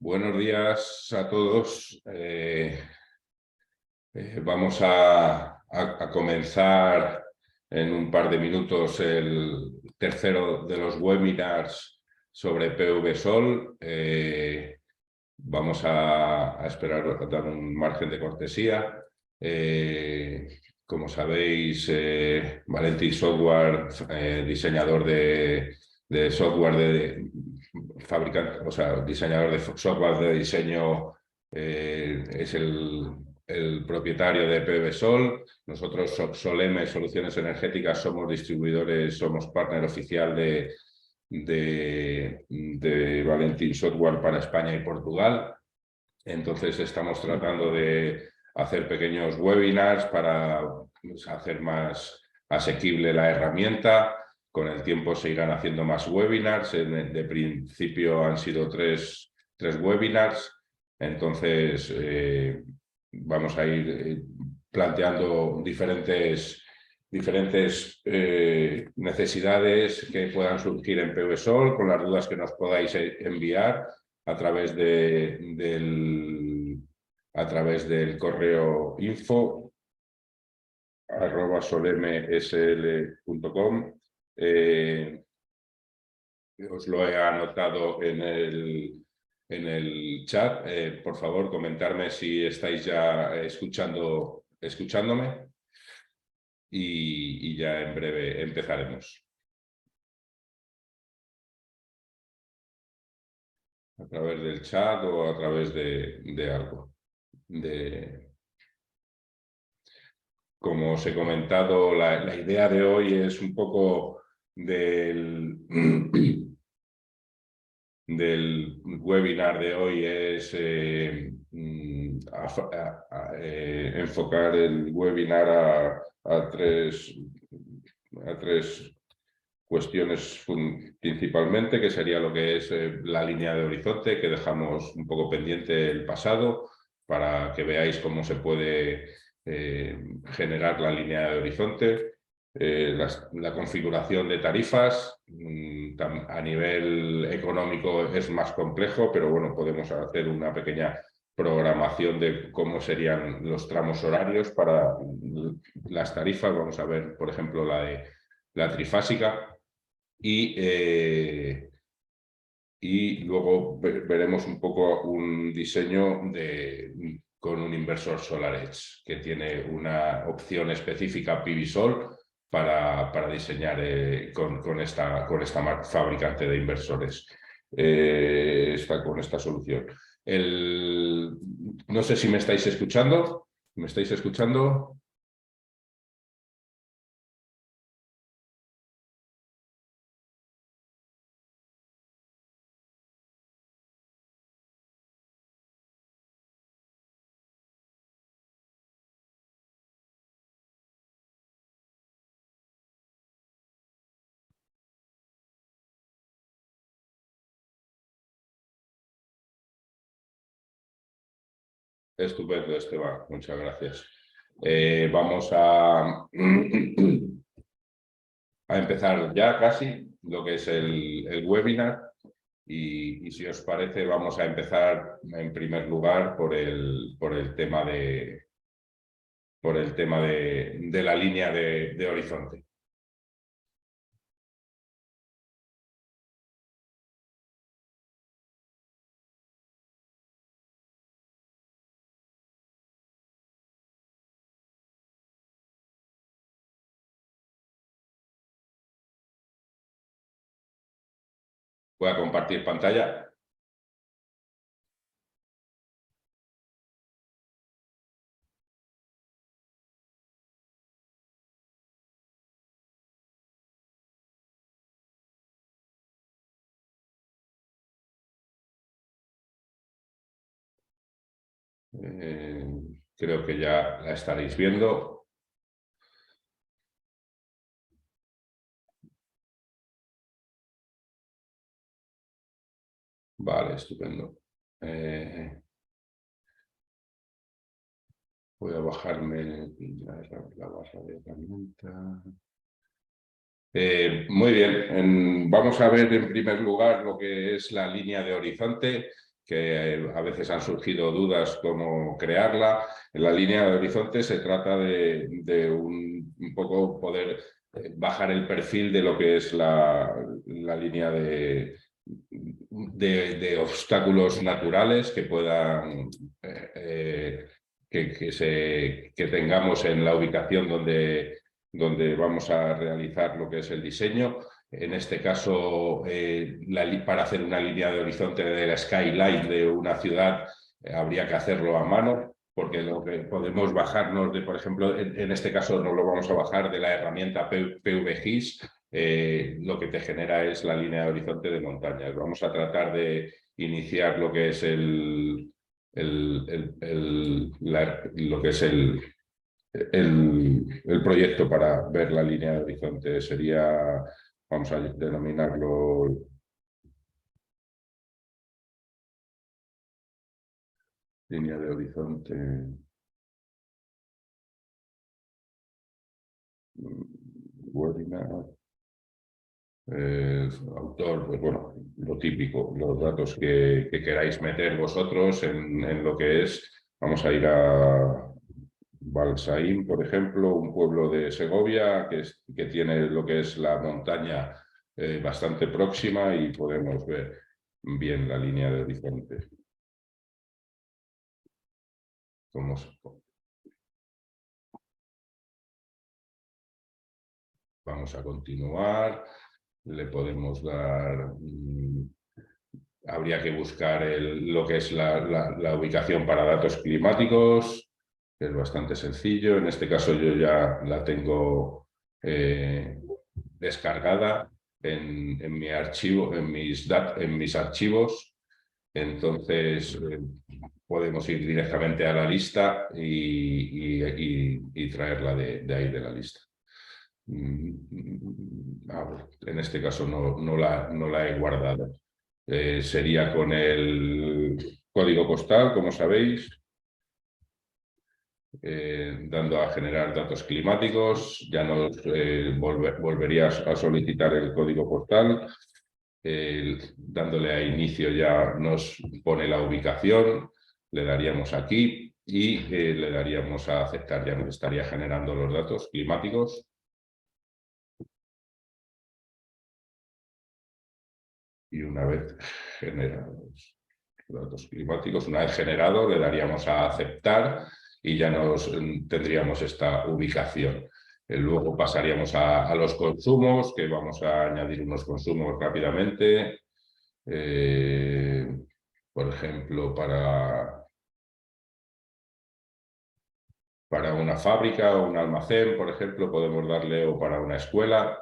Buenos días a todos. Vamos a comenzar en un par de minutos el tercero de los webinars sobre PV-Sol. Vamos a esperar a dar un margen de cortesía. Como sabéis, Valentin Software, diseñador de software fabricante, o sea, diseñador de software de diseño, es el propietario de PV-Sol. Nosotros, Soleme Soluciones Energéticas, somos distribuidores, somos partner oficial de Valentin Software para España y Portugal. Entonces estamos tratando de hacer pequeños webinars para hacer más asequible la herramienta. Con el tiempo se irán haciendo más webinars. De principio han sido tres webinars. Entonces vamos a ir planteando diferentes necesidades que puedan surgir en PV-Sol, con las dudas que nos podáis enviar a través del correo info@solemesl.com. Os lo he anotado en el chat. Por favor, comentarme si estáis ya escuchándome y ya en breve empezaremos. A través del chat o a través de algo. Como os he comentado, la idea de hoy es un poco del webinar de hoy, es enfocar el webinar a tres cuestiones principalmente, que sería lo que es la línea de horizonte, que dejamos un poco pendiente el pasado, para que veáis cómo se puede generar la línea de horizonte, la configuración de tarifas. A nivel económico es más complejo, pero bueno, podemos hacer una pequeña programación de cómo serían los tramos horarios para las tarifas. Vamos a ver, por ejemplo, la trifásica. Y luego veremos un poco un diseño con un inversor SolarEdge, que tiene una opción específica PV-Sol para diseñar con esta fabricante de inversores, con esta solución. No sé si me estáis escuchando. ¿Me estáis escuchando? Estupendo, Esteban. Muchas gracias. Vamos a empezar ya casi lo que es el webinar, y si os parece vamos a empezar en primer lugar por el tema de la línea de horizonte. Voy a compartir pantalla. Creo que ya la estaréis viendo. Vale, estupendo. Voy a bajarme la barra de herramientas. Muy bien, vamos a ver en primer lugar lo que es la línea de horizonte. a veces han surgido dudas cómo crearla. En la línea de horizonte se trata de un poco poder bajar el perfil de lo que es la línea de obstáculos naturales que puedan que tengamos en la ubicación donde vamos a realizar lo que es el diseño. En este caso, para hacer una línea de horizonte de la skyline de una ciudad, habría que hacerlo a mano, porque lo que podemos bajarnos de, por ejemplo, en este caso no lo vamos a bajar de la herramienta PVGIS, lo que te genera es la línea de horizonte de montañas. Vamos a tratar de iniciar lo que es lo que es el proyecto para ver la línea de horizonte. Sería, vamos a denominarlo línea de horizonte. Webinar. Autor, pues bueno, lo típico, los datos que queráis meter vosotros en lo que es. Vamos a ir a Balsaín, por ejemplo, un pueblo de Segovia que tiene lo que es la montaña bastante próxima y podemos ver bien la línea de horizonte. Vamos a continuar, le podemos dar... habría que buscar lo que es la ubicación para datos climáticos, que es bastante sencillo. En este caso yo ya la tengo descargada en mi archivo, en mis archivos. Entonces podemos ir directamente a la lista y traerla de ahí de la lista. En este caso no la he guardado. Sería con el código postal, como sabéis, dando a generar datos climáticos. Ya nos volverías a solicitar el código postal. Dándole a inicio ya nos pone la ubicación, le daríamos aquí y le daríamos a aceptar. Ya nos estaría generando los datos climáticos. Y una vez generados datos climáticos, una vez generado, le daríamos a aceptar y ya tendríamos esta ubicación. Luego pasaríamos a los consumos, que vamos a añadir unos consumos rápidamente. Por ejemplo, para una fábrica o un almacén, por ejemplo, podemos darle, o para una escuela,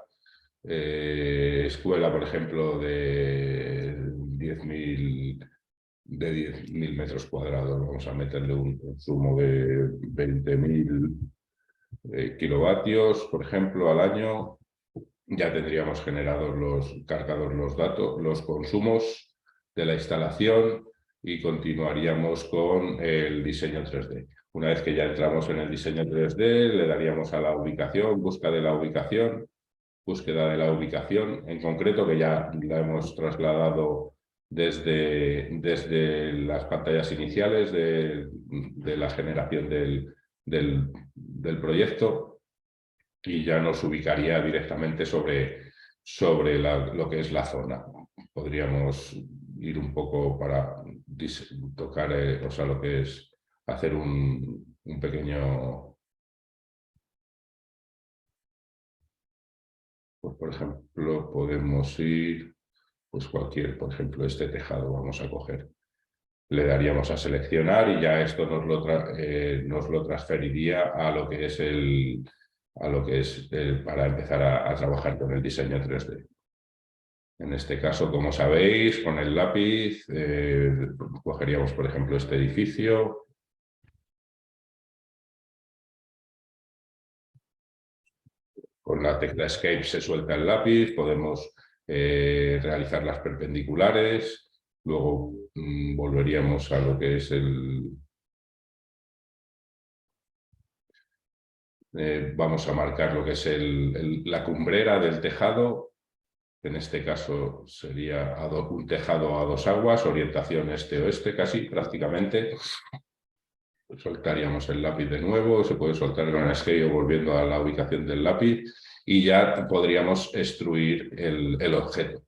escuela, por ejemplo, de 10.000 metros cuadrados. Vamos a meterle un consumo de 20.000 kilovatios, por ejemplo, al año. Ya tendríamos cargados los datos, los consumos de la instalación y continuaríamos con el diseño 3D. Una vez que ya entramos en el diseño 3D, le daríamos a la ubicación, búsqueda de la ubicación en concreto, que ya la hemos trasladado desde las pantallas iniciales de la generación del proyecto, y ya nos ubicaría directamente sobre lo que es la zona. Podríamos ir un poco para tocar, o sea, lo que es hacer un pequeño... Pues, por ejemplo, podemos ir, pues por ejemplo, este tejado vamos a coger. Le daríamos a seleccionar y ya esto nos lo transferiría a lo que es para empezar a trabajar con el diseño 3D. En este caso, como sabéis, con el lápiz cogeríamos, por ejemplo, este edificio. Con la tecla Escape se suelta el lápiz, podemos realizar las perpendiculares, luego volveríamos a lo que es vamos a marcar lo que es la cumbrera del tejado. En este caso sería un tejado a dos aguas, orientación este-oeste casi prácticamente. Soltaríamos el lápiz de nuevo, se puede soltar con el esquello volviendo a la ubicación del lápiz y ya podríamos extruir el objeto.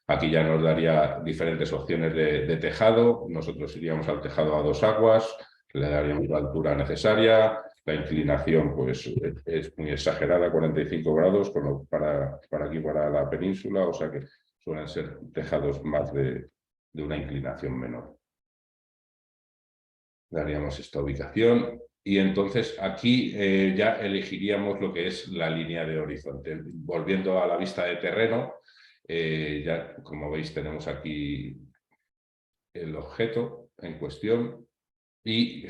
Aquí ya nos daría diferentes opciones de tejado. Nosotros iríamos al tejado a dos aguas, le daríamos la altura necesaria, la inclinación pues es muy exagerada, 45 grados para aquí, para la península, o sea que suelen ser tejados más de una inclinación menor. Daríamos esta ubicación y entonces aquí ya elegiríamos lo que es la línea de horizonte. Volviendo a la vista de terreno, ya como veis tenemos aquí el objeto en cuestión y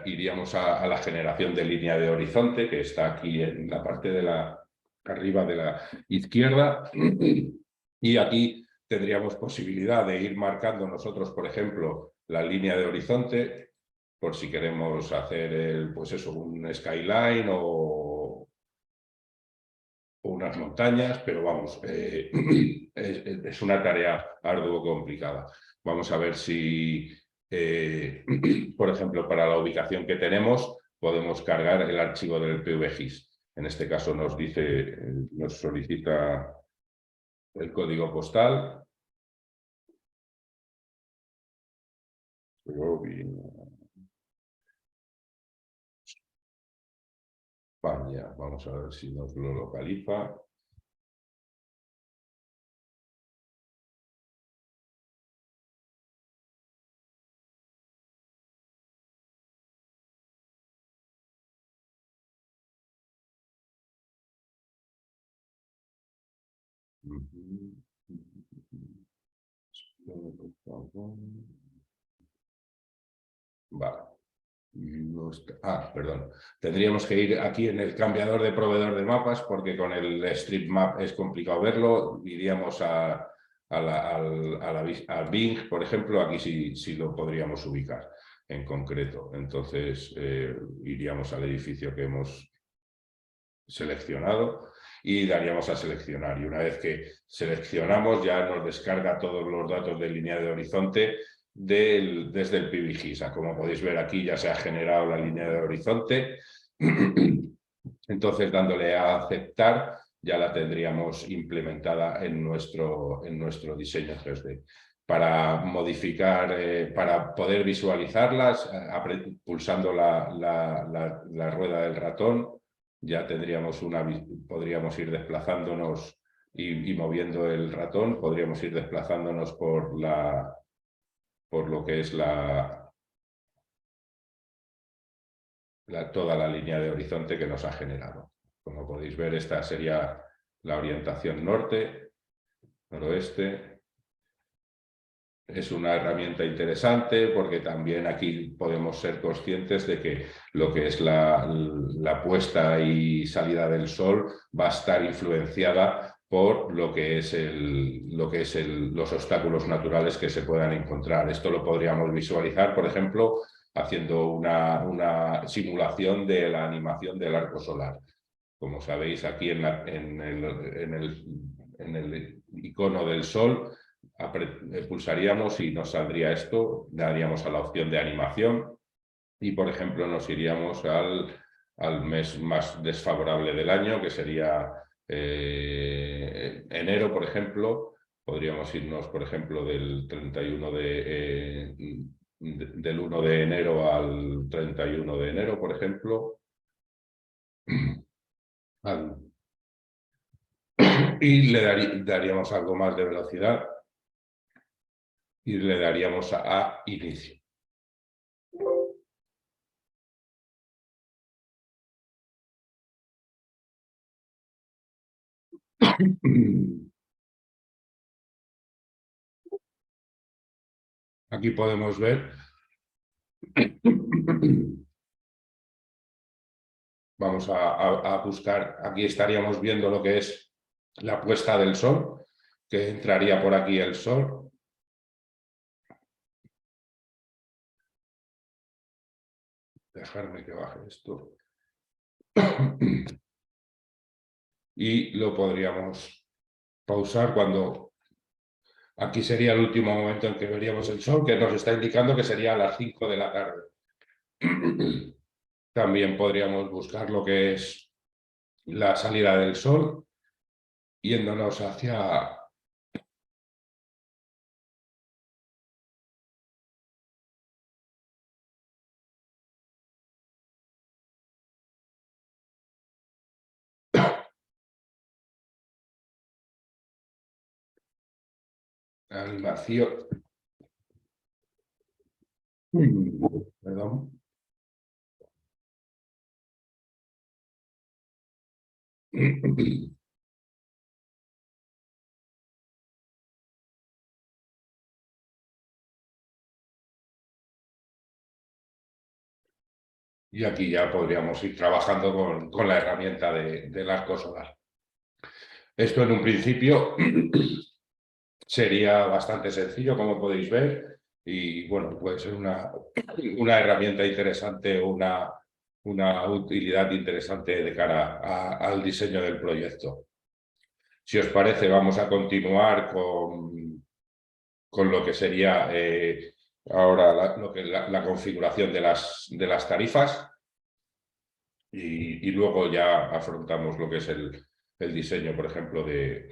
iríamos a la generación de línea de horizonte, que está aquí en la parte de arriba de la izquierda, y aquí tendríamos posibilidad de ir marcando nosotros, por ejemplo, la línea de horizonte, por si queremos hacer pues eso, un skyline o unas montañas, pero vamos, es una tarea ardua complicada. Vamos a ver si, por ejemplo, para la ubicación que tenemos, podemos cargar el archivo del PVGIS. En este caso nos dice, nos solicita el código postal. España. Vamos a ver si nos lo localiza. Vale. Perdón. Tendríamos que ir aquí en el cambiador de proveedor de mapas porque con el Street Map es complicado verlo. Iríamos al Bing, por ejemplo, aquí sí lo podríamos ubicar en concreto. Entonces iríamos al edificio que hemos seleccionado y daríamos a seleccionar. Y una vez que seleccionamos ya nos descarga todos los datos de línea de horizonte desde el PVGIS. Como podéis ver aquí ya se ha generado la línea de horizonte. Entonces dándole a aceptar ya la tendríamos implementada en nuestro diseño 3D. Para modificar, para poder visualizarlas, pulsando la rueda del ratón, ya podríamos ir desplazándonos y moviendo el ratón, podríamos ir desplazándonos por lo que es toda la línea de horizonte que nos ha generado. Como podéis ver, esta sería la orientación norte, noroeste. Es una herramienta interesante porque también aquí podemos ser conscientes de que lo que es la puesta y salida del sol va a estar influenciada por lo que es los obstáculos naturales que se puedan encontrar. Esto lo podríamos visualizar, por ejemplo, haciendo una simulación de la animación del arco solar. Como sabéis, aquí en el icono del sol pulsaríamos y nos saldría esto, daríamos a la opción de animación y, por ejemplo, nos iríamos al mes más desfavorable del año, que sería enero, por ejemplo. Podríamos irnos, por ejemplo, del 31 del 1 de enero al 31 de enero, por ejemplo. Y le daríamos algo más de velocidad y le daríamos a inicio. Aquí podemos ver. Vamos a buscar, aquí estaríamos viendo lo que es la puesta del sol, que entraría por aquí el sol. Dejarme que baje esto. Y lo podríamos pausar cuando aquí sería el último momento en que veríamos el sol, que nos está indicando que sería a las 5 de la tarde. También podríamos buscar lo que es la salida del sol, yéndonos hacia la animación. Perdón. Y aquí ya podríamos ir trabajando con la herramienta del arco solar. Esto en un principio sería bastante sencillo, como podéis ver, y bueno, puede ser una herramienta interesante o una utilidad interesante de cara al diseño del proyecto. Si os parece, vamos a continuar con lo que sería ahora la configuración de las tarifas y luego ya afrontamos lo que es el diseño, por ejemplo, de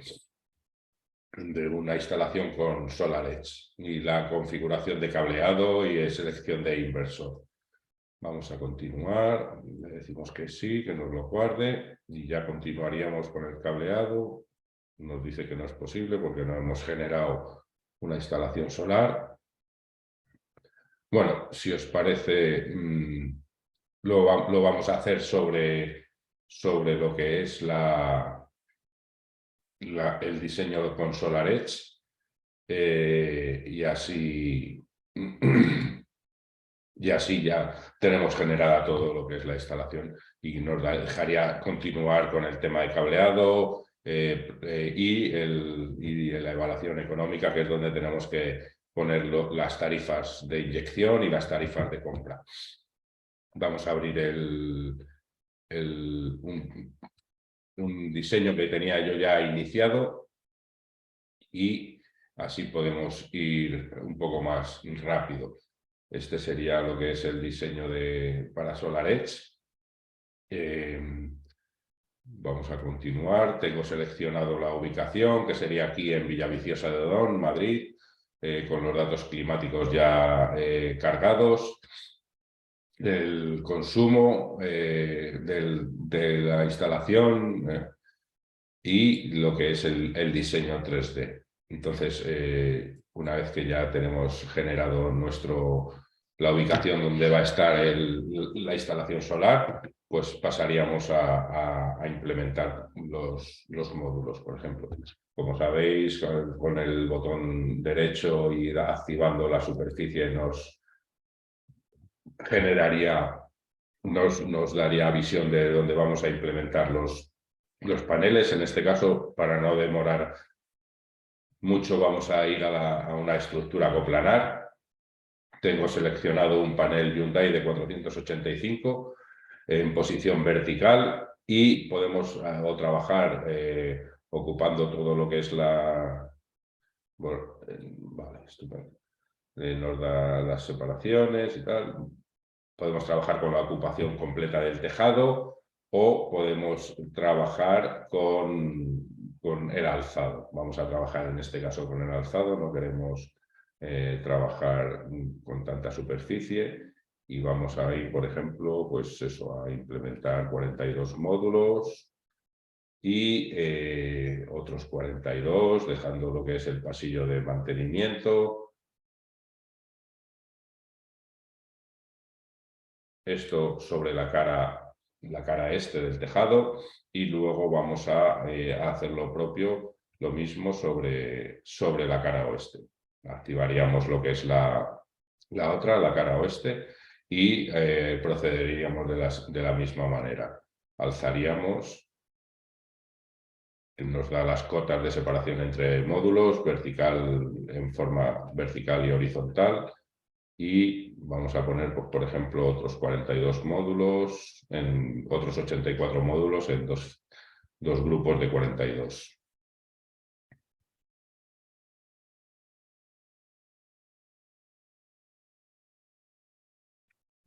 una instalación con SolarEdge y la configuración de cableado y selección de inversor. Vamos a continuar, le decimos que sí, que nos lo guarde y ya continuaríamos con el cableado. Nos dice que no es posible porque no hemos generado una instalación solar. Bueno, si os parece, lo vamos a hacer sobre lo que es el diseño con SolarEdge y así ya tenemos generada todo lo que es la instalación y nos dejaría continuar con el tema de cableado y la evaluación económica, que es donde tenemos que poner las tarifas de inyección y las tarifas de compra. Vamos a abrir un diseño que tenía yo ya iniciado y así podemos ir un poco más rápido. Este sería lo que es el diseño para SolarEdge. Vamos a continuar. Tengo seleccionado la ubicación, que sería aquí en Villaviciosa de Odón, Madrid, con los datos climáticos ya cargados. El consumo de la instalación y lo que es el diseño 3D. Entonces, una vez que ya tenemos generado la ubicación donde va a estar la instalación solar, pues pasaríamos a implementar los módulos, por ejemplo. Como sabéis, con el botón derecho y activando la superficie nos daría visión de dónde vamos a implementar los paneles. En este caso, para no demorar mucho, vamos a ir a una estructura coplanar. Tengo seleccionado un panel Hyundai de 485 en posición vertical y podemos trabajar ocupando todo lo que es vale, estupendo. Nos da las separaciones y tal. Podemos trabajar con la ocupación completa del tejado o podemos trabajar con el alzado. Vamos a trabajar en este caso con el alzado, no queremos trabajar con tanta superficie y vamos a ir, por ejemplo, pues eso, a implementar 42 módulos y otros 42, dejando lo que es el pasillo de mantenimiento. Esto sobre la cara este del tejado y luego vamos a hacer lo propio, lo mismo sobre la cara oeste. Activaríamos lo que es la otra, la cara oeste, y procederíamos de la misma manera. Alzaríamos, nos da las cotas de separación entre módulos, vertical en forma vertical y horizontal, y vamos a poner, pues, por ejemplo, otros 42 módulos, otros 84 módulos en dos grupos de 42.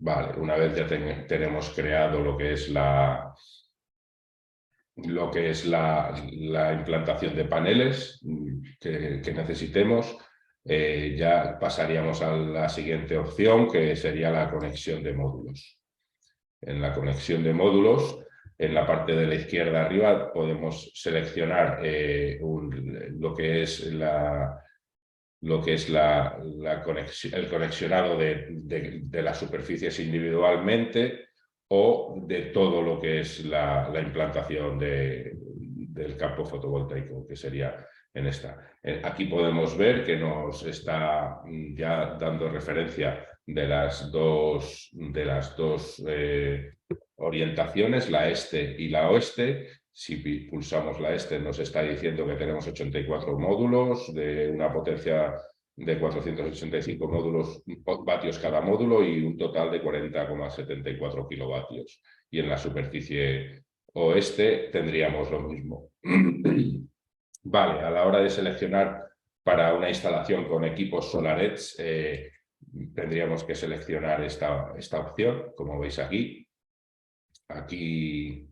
Vale, una vez ya tenemos creado lo que es la implantación de paneles que necesitemos, ya pasaríamos a la siguiente opción, que sería la conexión de módulos. En la conexión de módulos, en la parte de la izquierda arriba, podemos seleccionar lo que es el conexionado de las superficies individualmente, o de todo lo que es la implantación del campo fotovoltaico, que sería en esta. Aquí podemos ver que nos está ya dando referencia de las dos orientaciones, la este y la oeste. Si pulsamos la este, nos está diciendo que tenemos 84 módulos de una potencia de 485 vatios cada módulo, y un total de 40,74 kilovatios. Y en la superficie oeste tendríamos lo mismo. Vale, a la hora de seleccionar para una instalación con equipos SolarEdge, tendríamos que seleccionar esta opción, como veis aquí. Aquí,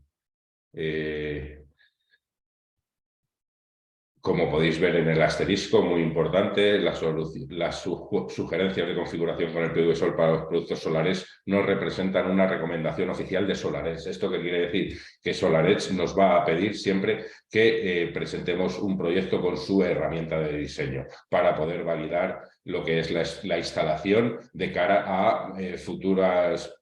como podéis ver en el asterisco, muy importante, las sugerencias de configuración con el PV Sol para los productos solares no representan una recomendación oficial de SolarEdge. ¿Esto qué quiere decir? Que SolarEdge nos va a pedir siempre que presentemos un proyecto con su herramienta de diseño para poder validar lo que es la instalación de cara a futuras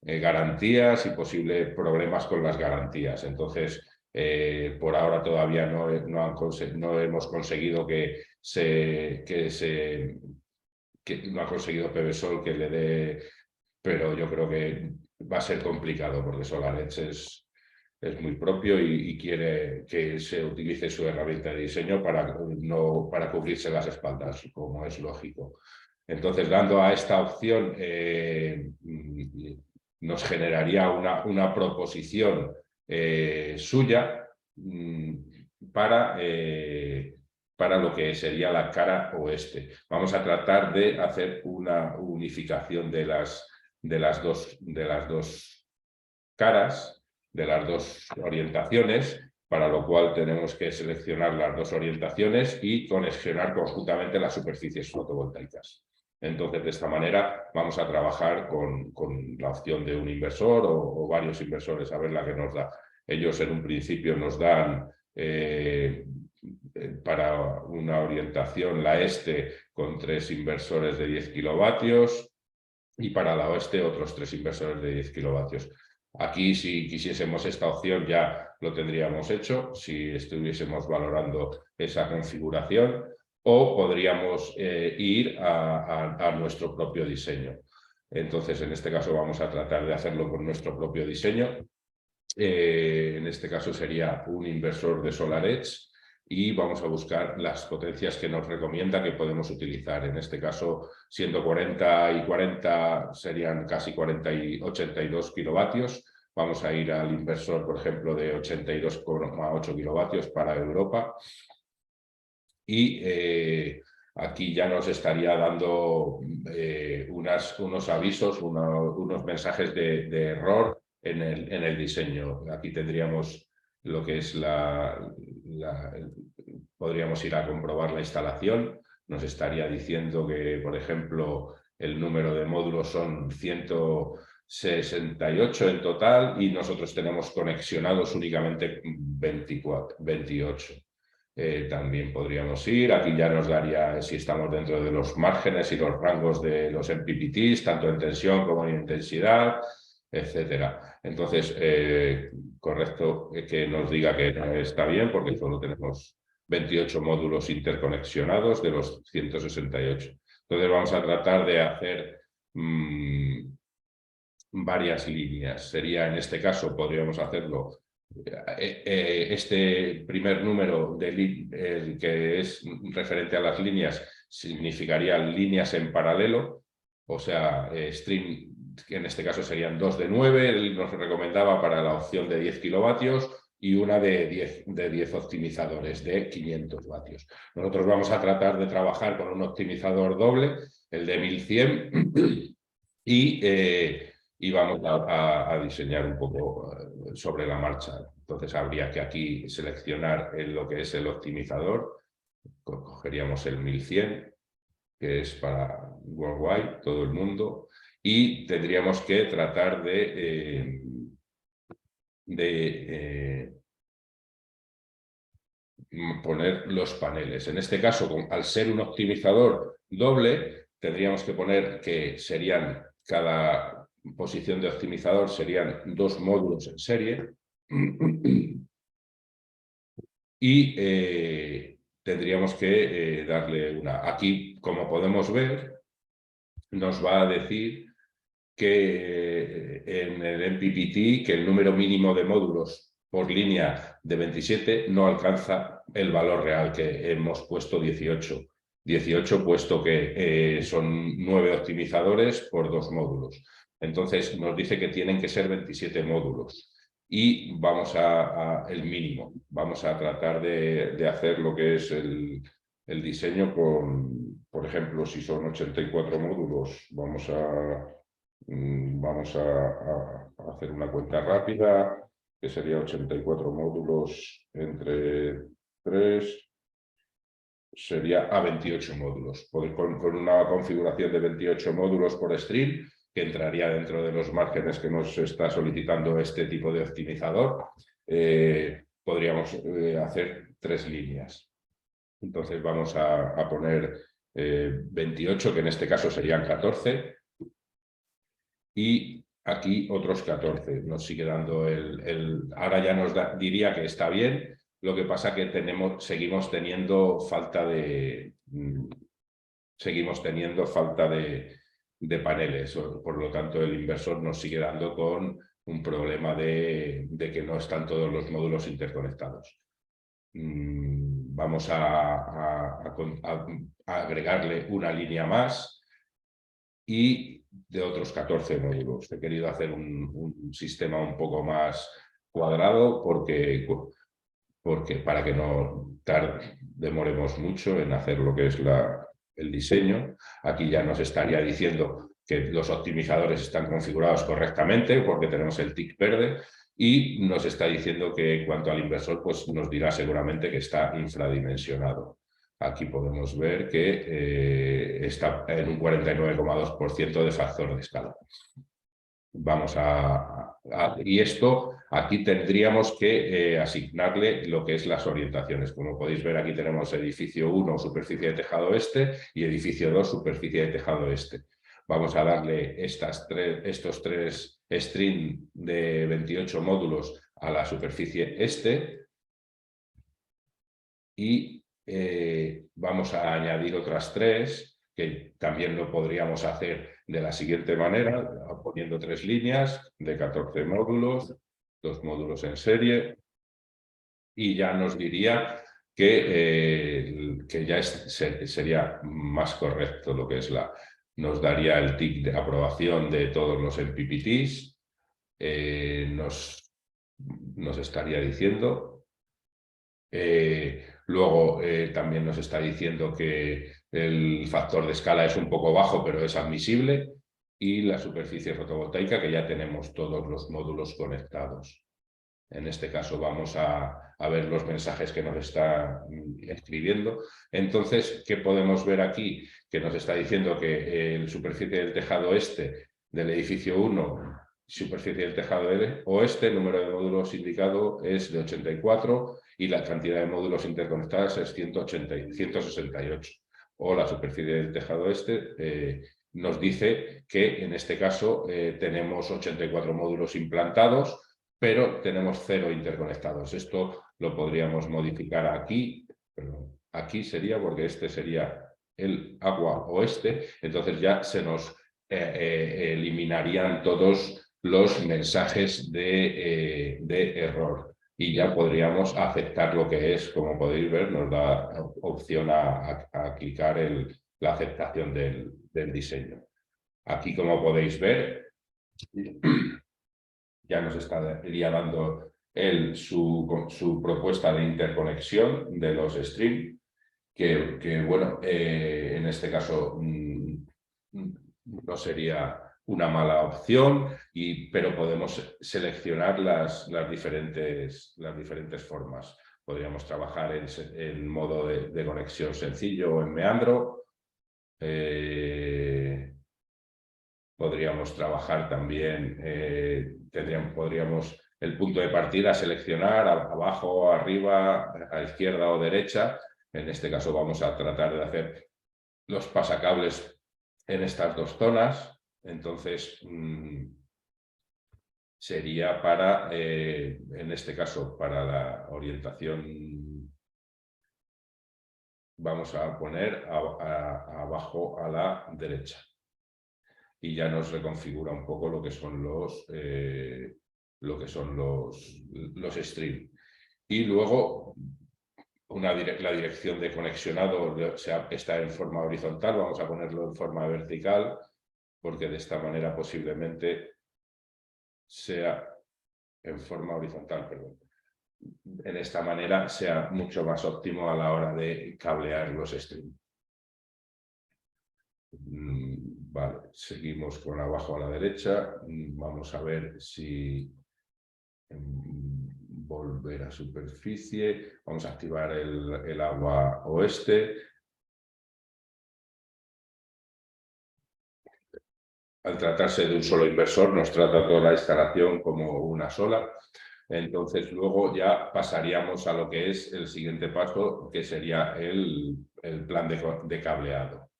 garantías y posibles problemas con las garantías. Entonces, por ahora todavía no hemos conseguido no ha conseguido PV Sol que le dé, pero yo creo que va a ser complicado, porque SolarEdge es muy propio y quiere que se utilice su herramienta de diseño para cubrirse las espaldas, como es lógico. Entonces, dando a esta opción, nos generaría una proposición suya para lo que sería la cara oeste. Vamos a tratar de hacer una unificación de las dos caras, de las dos orientaciones, para lo cual tenemos que seleccionar las dos orientaciones y conexionar conjuntamente las superficies fotovoltaicas. Entonces, de esta manera vamos a trabajar con la opción de un inversor o varios inversores, a ver la que nos da. Ellos en un principio nos dan para una orientación la este con 3 inversores de 10 kilovatios y para la oeste otros 3 inversores de 10 kilovatios. Aquí, si quisiésemos esta opción, ya lo tendríamos hecho, si estuviésemos valorando esa configuración, o podríamos ir a nuestro propio diseño. Entonces, en este caso vamos a tratar de hacerlo con nuestro propio diseño. En este caso sería un inversor de SolarEdge, y vamos a buscar las potencias que nos recomienda que podemos utilizar. En este caso, siendo 40 y 40, serían casi 82 kilovatios. Vamos a ir al inversor, por ejemplo, de 82,8 kilovatios para Europa. Y aquí ya nos estaría dando unos avisos, unos mensajes de error en el diseño. Aquí tendríamos lo que es podríamos ir a comprobar la instalación. Nos estaría diciendo que, por ejemplo, el número de módulos son 168 en total y nosotros tenemos conexionados únicamente 28. También podríamos ir, aquí ya nos daría si estamos dentro de los márgenes y los rangos de los MPPTs, tanto en tensión como en intensidad, etcétera. Entonces, correcto que nos diga que no está bien, porque solo tenemos 28 módulos interconexionados de los 168. Entonces vamos a tratar de hacer varias líneas. Sería, en este caso, podríamos hacerlo este primer número que es referente a las líneas significaría líneas en paralelo, o sea, stream, que en este caso serían 2 de 9, él nos recomendaba para la opción de 10 kilovatios y una de 10 optimizadores de 500 vatios. Nosotros vamos a tratar de trabajar con un optimizador doble, el de 1100, y vamos a diseñar un poco sobre la marcha. Entonces habría que aquí seleccionar lo que es el optimizador. Cogeríamos el 1100, que es para worldwide, todo el mundo, y tendríamos que tratar de poner los paneles. En este caso, al ser un optimizador doble, tendríamos que poner que serían cada posición de optimizador serían 2 módulos en serie y tendríamos que darle una. Aquí, como podemos ver, nos va a decir que en el MPPT que el número mínimo de módulos por línea de 27 no alcanza el valor real, que hemos puesto 18. 18 puesto que son 9 optimizadores por 2 módulos. Entonces nos dice que tienen que ser 27 módulos y vamos el mínimo. Vamos a tratar de hacer lo que es el diseño con, por ejemplo, si son 84 módulos, vamos a hacer una cuenta rápida, que sería 84 módulos entre 3, sería a 28 módulos. Con una configuración de 28 módulos por stream, que entraría dentro de los márgenes que nos está solicitando este tipo de optimizador, podríamos hacer 3 líneas. Entonces vamos a poner 28, que en este caso serían 14, y aquí otros 14. Nos sigue dando ahora ya nos diría que está bien, lo que pasa que seguimos teniendo falta de paneles, por lo tanto el inversor nos sigue dando con un problema de que no están todos los módulos interconectados. Vamos a agregarle una línea más y de otros 14 módulos. He querido hacer un sistema un poco más cuadrado porque para que no demoremos mucho en hacer lo que es el diseño. Aquí ya nos estaría diciendo que los optimizadores están configurados correctamente porque tenemos el tick verde y nos está diciendo que en cuanto al inversor pues nos dirá seguramente que está infradimensionado. Aquí podemos ver que está en un 49,2% de factor de escala. Vamos y esto, aquí tendríamos que asignarle lo que es las orientaciones. Como podéis ver, aquí tenemos edificio 1, superficie de tejado este, y edificio 2, superficie de tejado este. Vamos a darle estos 3 string de 28 módulos a la superficie este y vamos a añadir otras 3, que también lo podríamos hacer de la siguiente manera, poniendo 3 líneas de 14 módulos, 2 módulos en serie, y ya nos diría que ya sería más correcto lo que es nos daría el tick de aprobación de todos los MPPTs, nos estaría diciendo. Luego también nos está diciendo que el factor de escala es un poco bajo, pero es admisible, y la superficie fotovoltaica, que ya tenemos todos los módulos conectados. En este caso vamos a ver los mensajes que nos está escribiendo. Entonces, ¿qué podemos ver aquí? Que nos está diciendo que la superficie del tejado este del edificio 1, superficie del tejado oeste, el número de módulos indicado es de 84 y la cantidad de módulos interconectados es 168. O la superficie del tejado este nos dice que en este caso tenemos 84 módulos implantados, pero tenemos 0 interconectados. Esto lo podríamos modificar aquí, pero aquí sería porque este sería el agua oeste, entonces ya se nos eliminarían todos los mensajes de error y ya podríamos aceptar lo que es, como podéis ver, nos da opción a clicar la aceptación del diseño. Aquí, como podéis ver, ya nos estaría dando su propuesta de interconexión de los streams, que bueno, en este caso no sería una mala opción, pero podemos seleccionar las diferentes formas. Podríamos trabajar en modo de conexión sencillo o en meandro. Podríamos trabajar también, podríamos el punto de partida seleccionar abajo, arriba, a izquierda o derecha. En este caso vamos a tratar de hacer los pasacables en estas dos zonas. Entonces, sería para, en este caso, para la orientación, vamos a poner abajo a la derecha. Y ya nos reconfigura un poco lo que son los stream. Y luego la dirección de conexionado está en forma horizontal, vamos a ponerlo en forma vertical, porque de esta manera posiblemente sea en forma horizontal, perdón. En esta manera sea mucho más óptimo a la hora de cablear los streams. Vale, seguimos con abajo a la derecha. Vamos a ver si volver a superficie. Vamos a activar el agua oeste. Al tratarse de un solo inversor, nos trata toda la instalación como una sola. Entonces, luego ya pasaríamos a lo que es el siguiente paso, que sería el plan de cableado.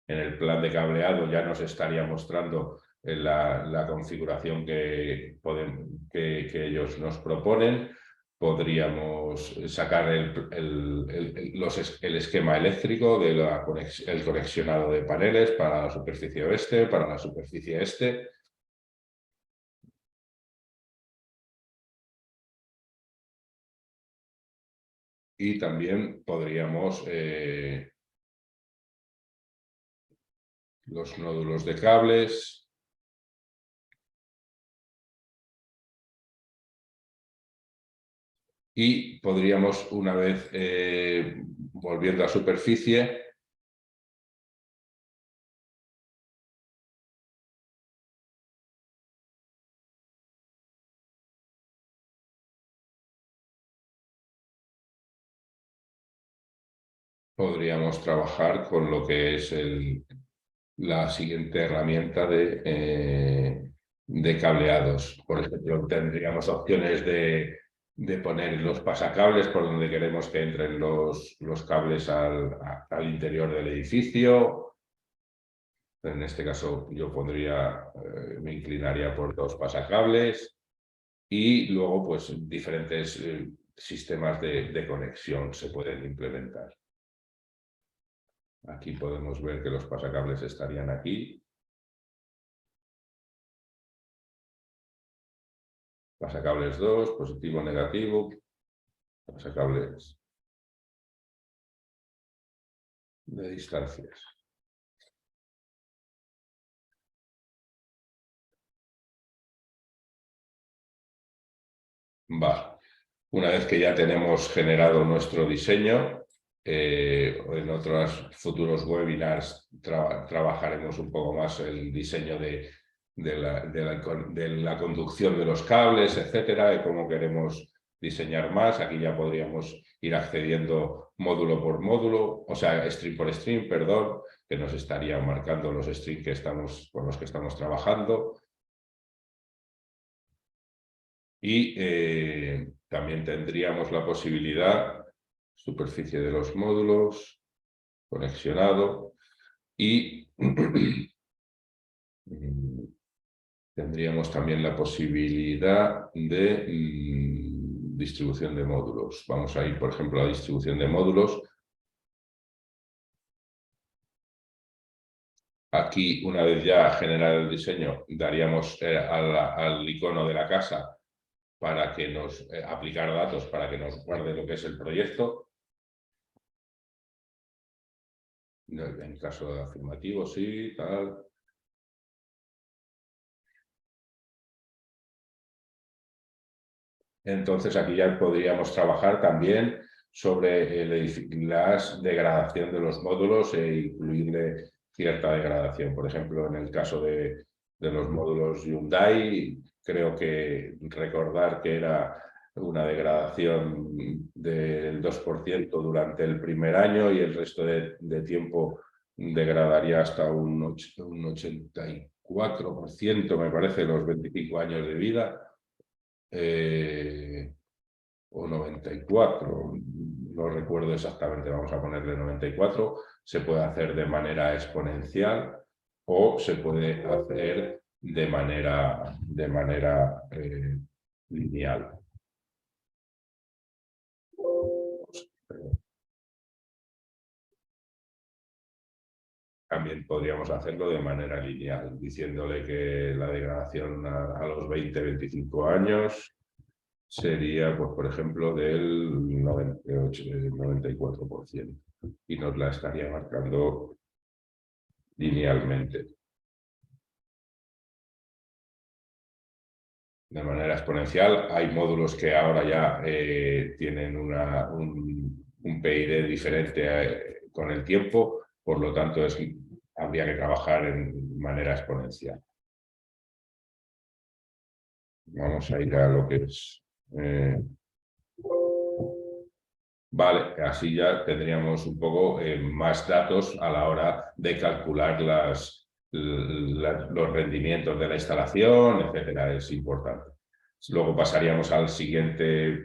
En el plan de cableado ya nos estaría mostrando la configuración que ellos nos proponen. Podríamos sacar el esquema eléctrico el conexionado de paneles para la superficie oeste, para la superficie este. Y también podríamos los nódulos de cables. Y podríamos, una vez volviendo a superficie, podríamos trabajar con lo que es la siguiente herramienta de cableados. Por ejemplo, tendríamos opciones de poner los pasacables por donde queremos que entren los cables al interior del edificio. En este caso yo me inclinaría por dos pasacables y luego pues diferentes sistemas de conexión se pueden implementar. Aquí podemos ver que los pasacables estarían aquí. Pasacables 2, positivo, negativo. Pasacables de distancias. Vale. Una vez que ya tenemos generado nuestro diseño, en otros futuros webinars trabajaremos un poco más el diseño de la conducción de los cables, etcétera, de cómo queremos diseñar más. Aquí ya podríamos ir accediendo módulo por módulo, o sea, stream por stream, perdón, que nos estarían marcando los streams con los que estamos trabajando. Y también tendríamos la posibilidad, superficie de los módulos, conexionado, y tendríamos también la posibilidad de distribución de módulos. Vamos a ir, por ejemplo, a distribución de módulos. Aquí, una vez ya generado el diseño, daríamos al icono de la casa para que nos aplicar datos para que nos guarde lo que es el proyecto. En caso de afirmativo, sí, tal. Entonces aquí ya podríamos trabajar también sobre la degradación de los módulos e incluirle cierta degradación. Por ejemplo, en el caso de los módulos Hyundai, creo que recordar que era una degradación del 2% durante el primer año y el resto de tiempo degradaría hasta un 84%, me parece, los 25 años de vida. O 94, no recuerdo exactamente, vamos a ponerle 94, se puede hacer de manera exponencial o se puede hacer de manera lineal. También podríamos hacerlo de manera lineal, diciéndole que la degradación a los 20-25 años sería, pues, por ejemplo, del 94%, y nos la estaría marcando linealmente. De manera exponencial, hay módulos que ahora ya tienen un PID diferente con el tiempo, por lo tanto habría que trabajar en manera exponencial. Vamos a ir a lo que es... Vale, así ya tendríamos un poco más datos a la hora de calcular los rendimientos de la instalación, etcétera. Es importante. Luego pasaríamos a la siguiente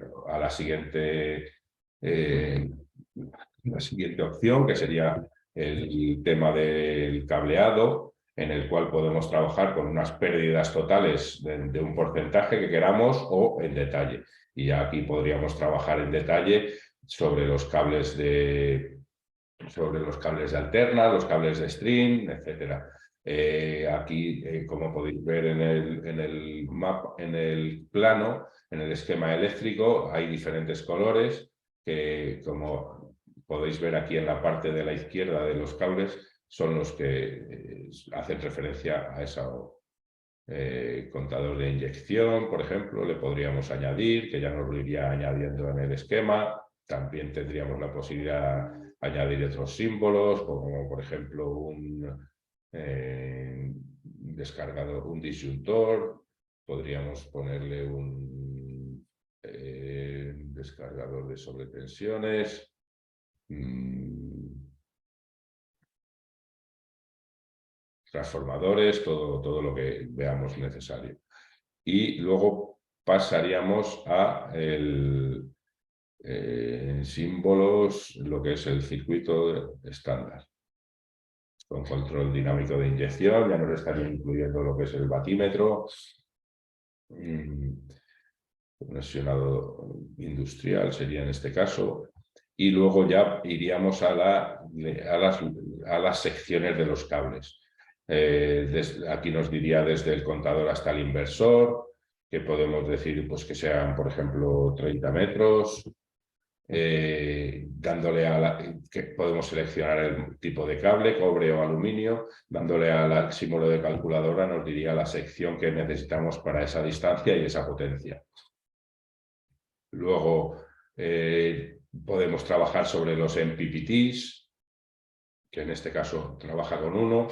opción, que sería el tema del cableado, en el cual podemos trabajar con unas pérdidas totales de un porcentaje que queramos o en detalle. Y ya aquí podríamos trabajar en detalle sobre los cables de alterna, los cables de string, etc. Aquí, como podéis ver en el plano, en el esquema eléctrico, hay diferentes colores que, como podéis ver aquí en la parte de la izquierda de los cables, son los que hacen referencia a esa contador de inyección, por ejemplo, le podríamos añadir, que ya nos lo iría añadiendo en el esquema. También tendríamos la posibilidad de añadir otros símbolos, como por ejemplo un descargador, un disyuntor. Podríamos ponerle un descargador de sobretensiones. Transformadores, todo lo que veamos necesario. Y luego pasaríamos a símbolos, lo que es el circuito estándar. Con control dinámico de inyección, ya nos estaría incluyendo lo que es el batímetro, conexionado industrial sería en este caso, y luego ya iríamos a las secciones de los cables. Aquí nos diría desde el contador hasta el inversor, que podemos decir pues, que sean, por ejemplo, 30 metros, dándole que podemos seleccionar el tipo de cable, cobre o aluminio, dándole al símbolo de calculadora nos diría la sección que necesitamos para esa distancia y esa potencia. Luego podemos trabajar sobre los MPPTs, que en este caso trabaja con 1.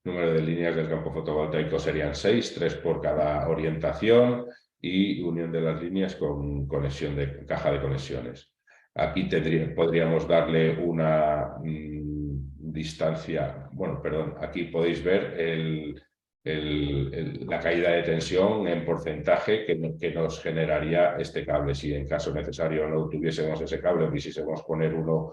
Número de líneas del campo fotovoltaico serían 6, 3 por cada orientación, y unión de las líneas con conexión de caja de conexiones. Aquí podríamos darle una distancia, bueno, perdón, aquí podéis ver la caída de tensión en porcentaje que nos generaría este cable. Si en caso necesario no tuviésemos ese cable, quisiésemos poner una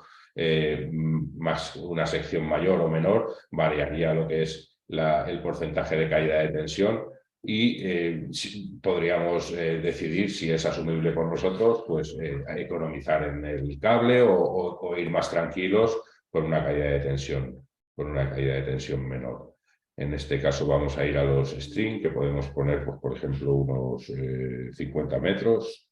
sección mayor o menor, variaría lo que es el porcentaje de caída de tensión, y podríamos decidir si es asumible por nosotros, pues economizar en el cable o ir más tranquilos con una caída de tensión menor. En este caso vamos a ir a los string, que podemos poner, pues, por ejemplo, unos 50 metros.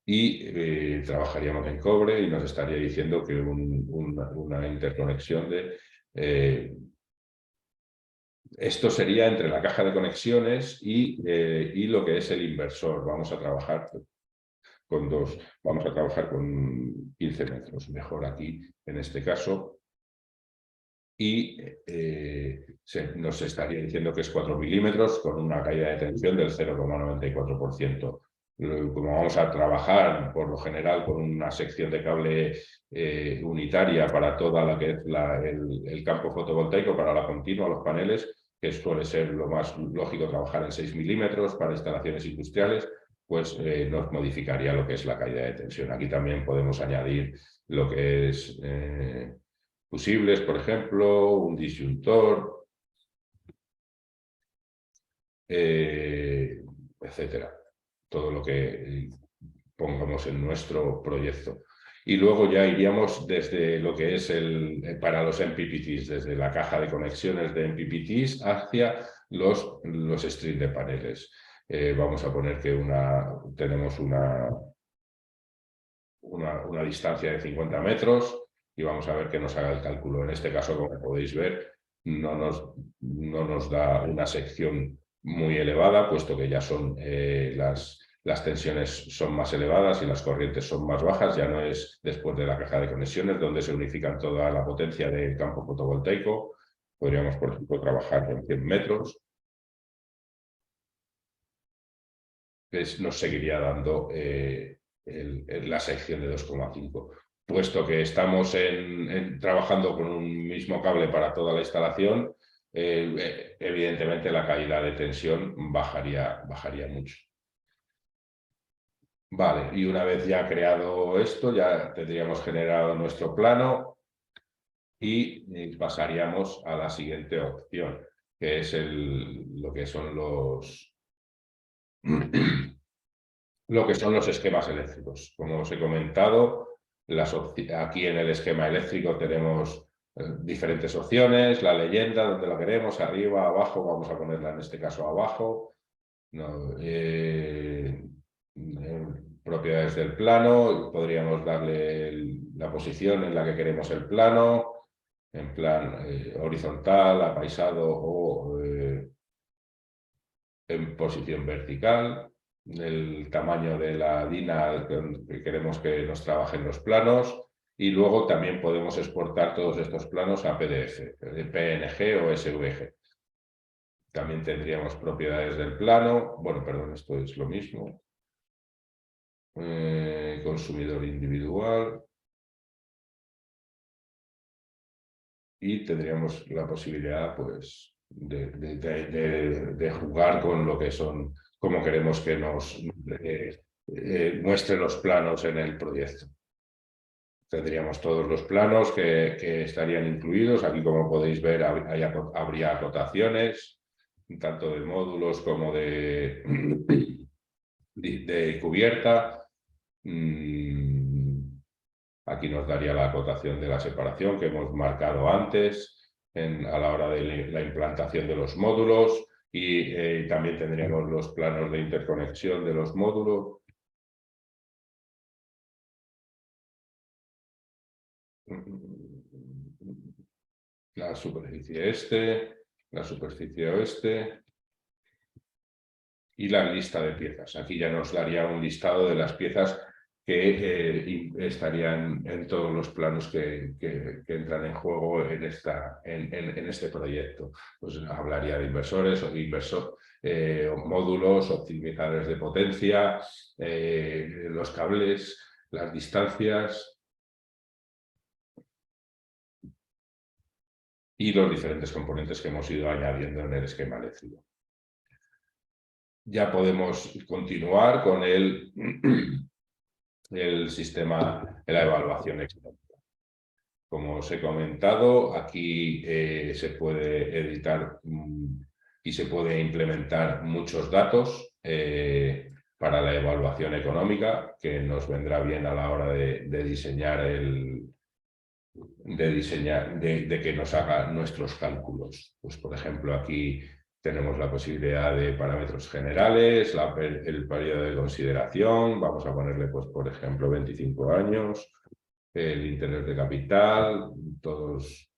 Y trabajaríamos en cobre, y nos estaría diciendo que una interconexión de... esto sería entre la caja de conexiones y lo que es el inversor. Vamos a trabajar vamos a trabajar con 15 metros, mejor aquí en este caso. Y nos estaría diciendo que es 4 milímetros con una caída de tensión del 0,94%. Como vamos a trabajar por lo general con una sección de cable unitaria para toda la que es el campo fotovoltaico, para la continua, los paneles, que suele ser lo más lógico trabajar en 6 milímetros para instalaciones industriales, pues nos modificaría lo que es la caída de tensión. Aquí también podemos añadir lo que es fusibles, por ejemplo, un disyuntor, etcétera. Todo lo que pongamos en nuestro proyecto. Y luego ya iríamos desde lo que es para los MPPTs, desde la caja de conexiones de MPPTs hacia los strips de paneles. Vamos a poner que tenemos una distancia de 50 metros y vamos a ver que nos haga el cálculo. En este caso, como podéis ver, no nos da una sección muy elevada, puesto que ya son las tensiones son más elevadas y las corrientes son más bajas. Ya no es después de la caja de conexiones donde se unifican toda la potencia del campo fotovoltaico. Podríamos, por ejemplo, trabajar con 100 metros. Nos seguiría dando la sección de 2,5. Puesto que estamos trabajando con un mismo cable para toda la instalación, evidentemente la caída de tensión bajaría mucho. Vale, y una vez ya creado esto, ya tendríamos generado nuestro plano y pasaríamos a la siguiente opción, que es lo que son los esquemas eléctricos. Como os he comentado, aquí en el esquema eléctrico tenemos diferentes opciones, la leyenda, donde la queremos, arriba, abajo, vamos a ponerla en este caso abajo. No, propiedades del plano, podríamos darle la posición en la que queremos el plano, en plan horizontal, apaisado o en posición vertical, el tamaño de la DINA que queremos que nos trabajen los planos, y luego también podemos exportar todos estos planos a PDF, PNG o SVG. También tendríamos propiedades del plano. Bueno, perdón, esto es lo mismo. Consumidor individual. Y tendríamos la posibilidad, pues, de jugar con lo que son, como queremos que nos muestre los planos en el proyecto. Tendríamos todos los planos que estarían incluidos. Aquí, como podéis ver, habría acotaciones, tanto de módulos como de cubierta. Aquí nos daría la acotación de la separación que hemos marcado antes a la hora de la implantación de los módulos, y también tendríamos los planos de interconexión de los módulos. La superficie este, la superficie oeste y la lista de piezas. Aquí ya nos daría un listado de las piezas que estarían en todos los planos que entran en juego en este proyecto. Pues hablaría de inversores o módulos, optimizadores de potencia, los cables, las distancias y los diferentes componentes que hemos ido añadiendo en el esquema eléctrico. Ya podemos continuar con el sistema de la evaluación externa. Como os he comentado, aquí se puede editar y se puede implementar muchos datos para la evaluación económica, que nos vendrá bien a la hora de diseñar de que nos haga nuestros cálculos. Pues, por ejemplo, aquí tenemos la posibilidad de parámetros generales, el periodo de consideración, vamos a ponerle, pues, por ejemplo, 25 años, el interés de capital, todos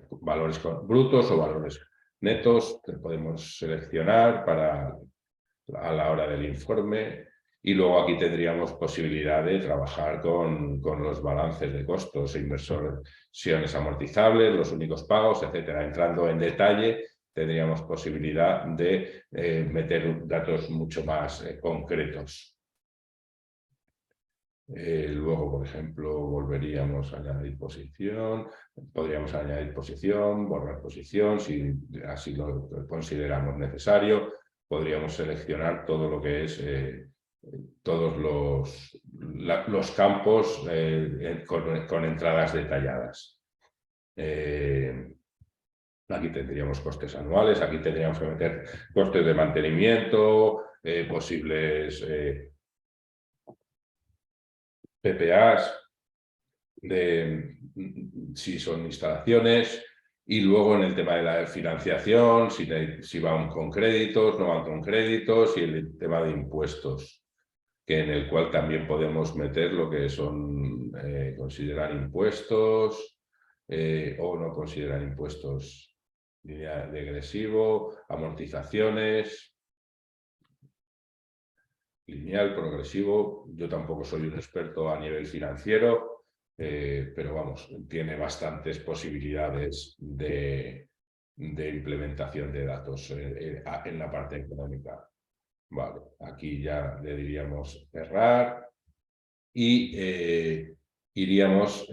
valores brutos o valores netos que podemos seleccionar a la hora del informe, Y luego aquí tendríamos posibilidad de trabajar con los balances de costos e inversiones amortizables, los únicos pagos, etcétera. Entrando en detalle, tendríamos posibilidad de meter datos mucho más concretos. Luego, por ejemplo, volveríamos a añadir posición, podríamos añadir posición, borrar posición, si así lo consideramos necesario. Podríamos seleccionar todo lo que es todos los campos con entradas detalladas. Aquí tendríamos costes anuales, aquí tendríamos que meter costes de mantenimiento, posibles PPAs, si son instalaciones, y luego en el tema de la financiación, si van con créditos, no van con créditos, y el tema de impuestos, que en el cual también podemos meter lo que son considerar impuestos o no considerar impuestos, línea degresivo, amortizaciones, lineal, progresivo. Yo tampoco soy un experto a nivel financiero, pero vamos, tiene bastantes posibilidades de implementación de datos en la parte económica. Vale, aquí ya le diríamos cerrar y iríamos,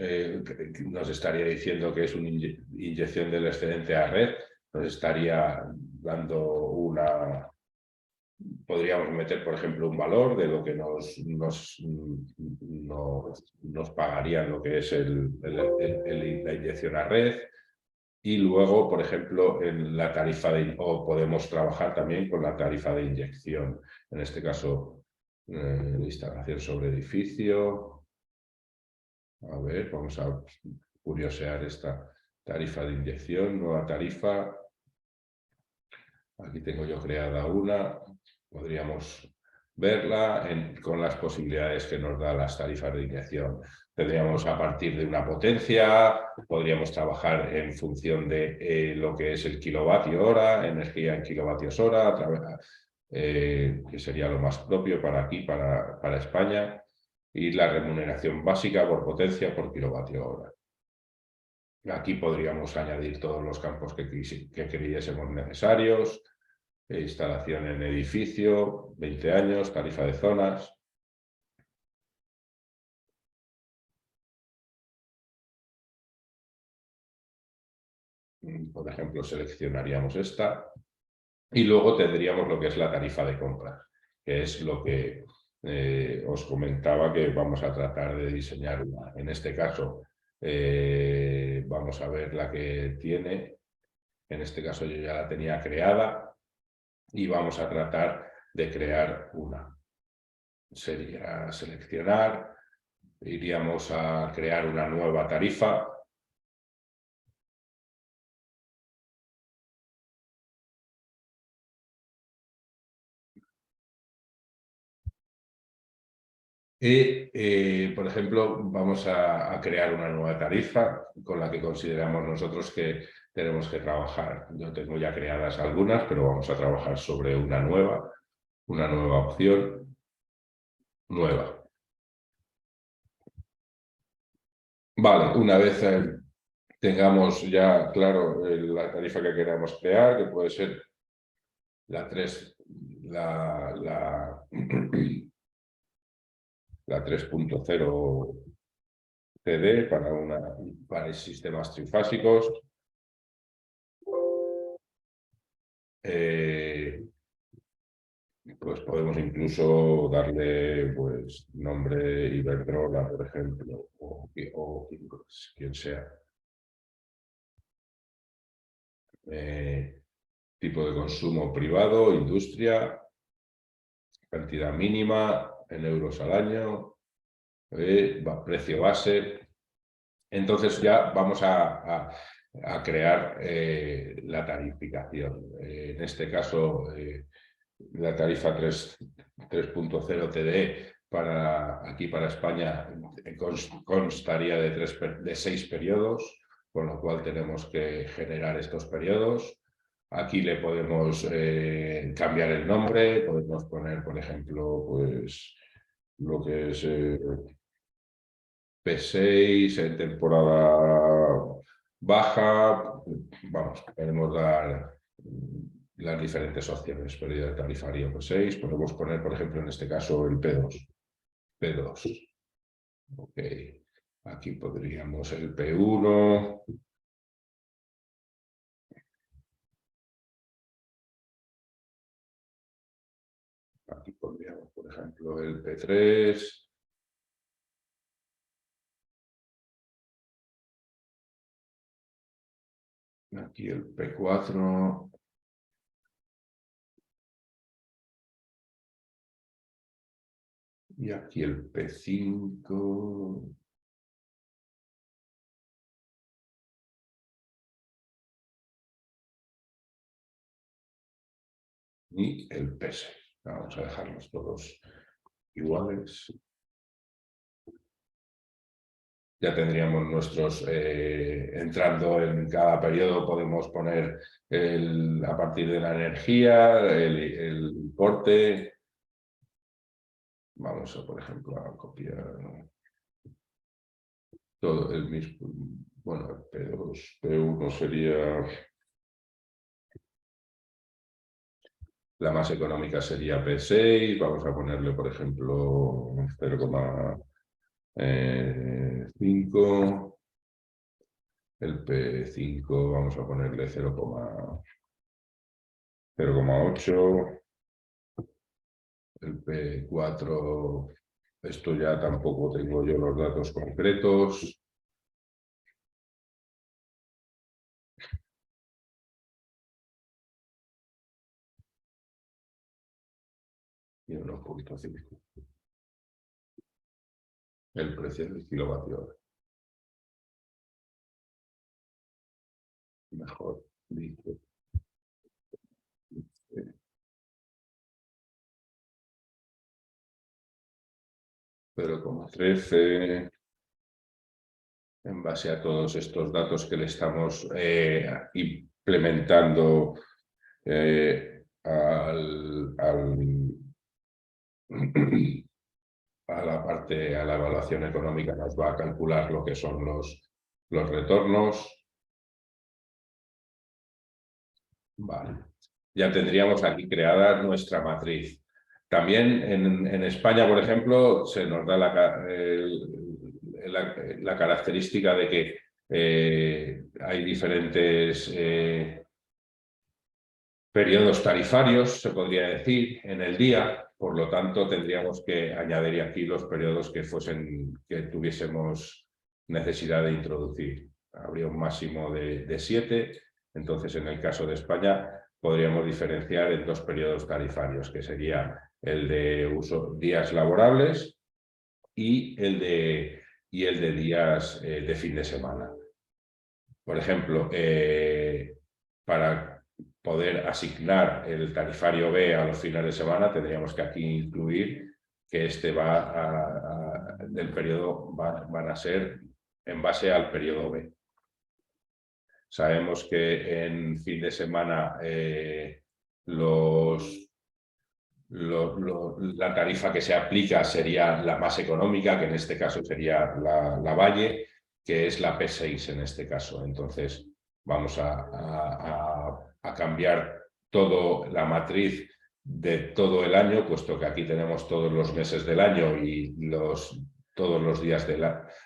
nos estaría diciendo que es una inyección del excedente a red, nos estaría dando una... Podríamos meter, por ejemplo, un valor de lo que nos pagarían lo que es la inyección a red. Y luego, por ejemplo, en la tarifa o podemos trabajar también con la tarifa de inyección. En este caso, instalación sobre edificio. A ver, vamos a curiosear esta tarifa de inyección, nueva tarifa. Aquí tengo yo creada una. Podríamos verla con las posibilidades que nos da las tarifas de inyección. Tendríamos a partir de una potencia, podríamos trabajar en función de lo que es el kilovatio hora, energía en kilovatios hora, que sería lo más propio para aquí, para España, y la remuneración básica por potencia por kilovatio hora. Aquí podríamos añadir todos los campos que creyésemos necesarios. Instalación en edificio, 20 años, tarifa de zonas. Por ejemplo, seleccionaríamos esta y luego tendríamos lo que es la tarifa de compras, que es lo que os comentaba que vamos a tratar de diseñar una. En este caso, vamos a ver la que tiene. En este caso yo ya la tenía creada y vamos a tratar de crear una. Sería seleccionar, iríamos a crear una nueva tarifa. Y, por ejemplo, vamos a crear una nueva tarifa con la que consideramos nosotros que tenemos que trabajar. Yo tengo ya creadas algunas, pero vamos a trabajar sobre una nueva opción nueva. Vale, una vez tengamos ya claro la tarifa que queramos crear, que puede ser la 3, la 3.0 CD para sistemas trifásicos. Pues podemos incluso darle pues, nombre Iberdrola, por ejemplo, o quien sea. Tipo de consumo privado, industria, cantidad mínima en euros al año, precio base. Entonces ya vamos a crear la tarificación. En este caso, la tarifa 3.0 TDE aquí para España constaría de 6 periodos, con lo cual tenemos que generar estos periodos. Aquí le podemos cambiar el nombre, podemos poner, por ejemplo, pues lo que es P6 en temporada baja. Vamos, podemos dar las diferentes opciones, pérdida tarifaria P6. Podemos poner, por ejemplo, en este caso el P2. P2. Ok. Aquí podríamos el P1. Aquí pondríamos, por ejemplo, el P3. Aquí el P4. Y aquí el P5. Y el P6. Vamos a dejarlos todos iguales. Ya tendríamos nuestros, entrando en cada periodo podemos poner a partir de la energía, el importe. Vamos a, por ejemplo, a copiar todo el mismo. Bueno, P2, P1 sería... La más económica sería P6. Vamos a ponerle, por ejemplo, 0,5. El P5 vamos a ponerle 0,8. El P4, esto ya tampoco tengo yo los datos concretos. Y 1,5. El precio del kilovatio hora. Mejor dicho. 0,13. En base a todos estos datos que le estamos implementando a la evaluación económica, nos va a calcular lo que son los retornos. Vale. Ya tendríamos aquí creada nuestra matriz. También en España, por ejemplo, se nos da la característica de que hay diferentes periodos tarifarios, se podría decir, en el día. Por lo tanto, tendríamos que añadir aquí los periodos que tuviésemos necesidad de introducir. Habría un máximo de 7. Entonces, en el caso de España, podríamos diferenciar en 2 periodos tarifarios, que sería el de días laborables y el de días de fin de semana. Por ejemplo, para poder asignar el tarifario B a los fines de semana, tendríamos que aquí incluir que este del periodo van a ser en base al periodo B. Sabemos que en fin de semana la tarifa que se aplica sería la más económica, que en este caso sería la Valle, que es la P6 en este caso. Entonces vamos a cambiar toda la matriz de todo el año, puesto que aquí tenemos todos los meses del año y todos los días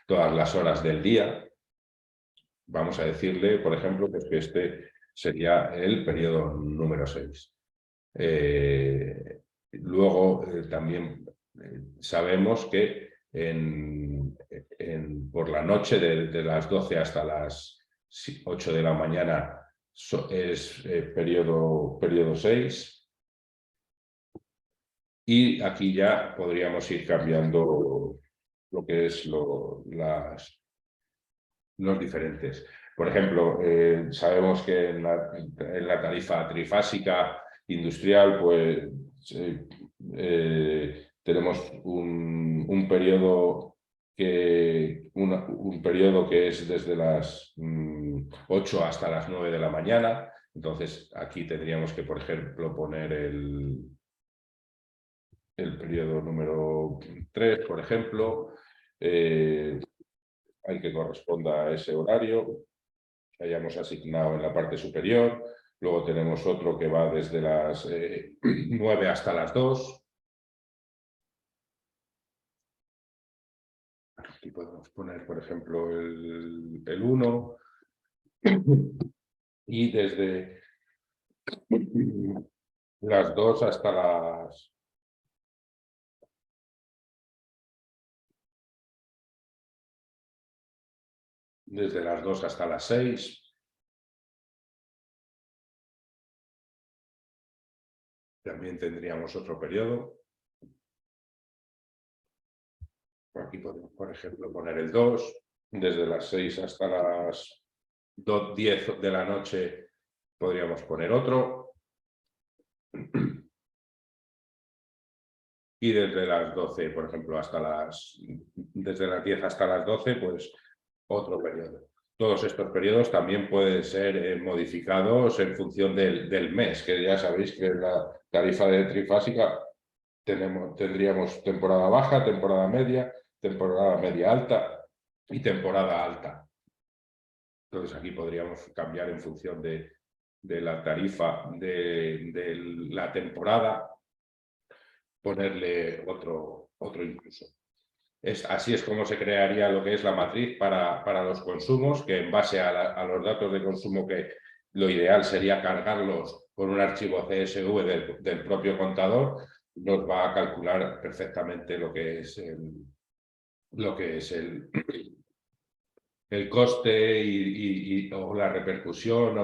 todas las horas del día. Vamos a decirle, por ejemplo, pues que este sería el periodo número 6. Luego también sabemos que por la noche, de las 12 hasta las 8 de la mañana, es periodo 6. Y aquí ya podríamos ir cambiando lo que es los diferentes. Por ejemplo, sabemos que en la tarifa trifásica industrial, pues tenemos un periodo un periodo que es desde las 8 hasta las 9 de la mañana. Entonces, aquí tendríamos que, por ejemplo, poner el periodo número 3, por ejemplo, al que corresponda a ese horario que hayamos asignado en la parte superior. Luego tenemos otro que va desde las 9 hasta las 2. Aquí podemos poner, por ejemplo, el 1. Y desde las 2 hasta las... Desde las 2 hasta las 6. También tendríamos otro periodo. Aquí podemos, por ejemplo, poner el 2. Desde las 6 hasta las 10 de la noche podríamos poner otro. Y desde las 12, por ejemplo, desde las 10 hasta las 12, pues otro periodo. Todos estos periodos también pueden ser modificados en función del mes, que ya sabéis que en la tarifa de trifásica tendríamos temporada baja, temporada media alta y temporada alta. Entonces aquí podríamos cambiar en función de la tarifa de la temporada, ponerle otro incluso. Así es como se crearía lo que es la matriz para los consumos, que en base a los datos de consumo, que lo ideal sería cargarlos con un archivo CSV del propio contador, nos va a calcular perfectamente lo que es el coste o la repercusión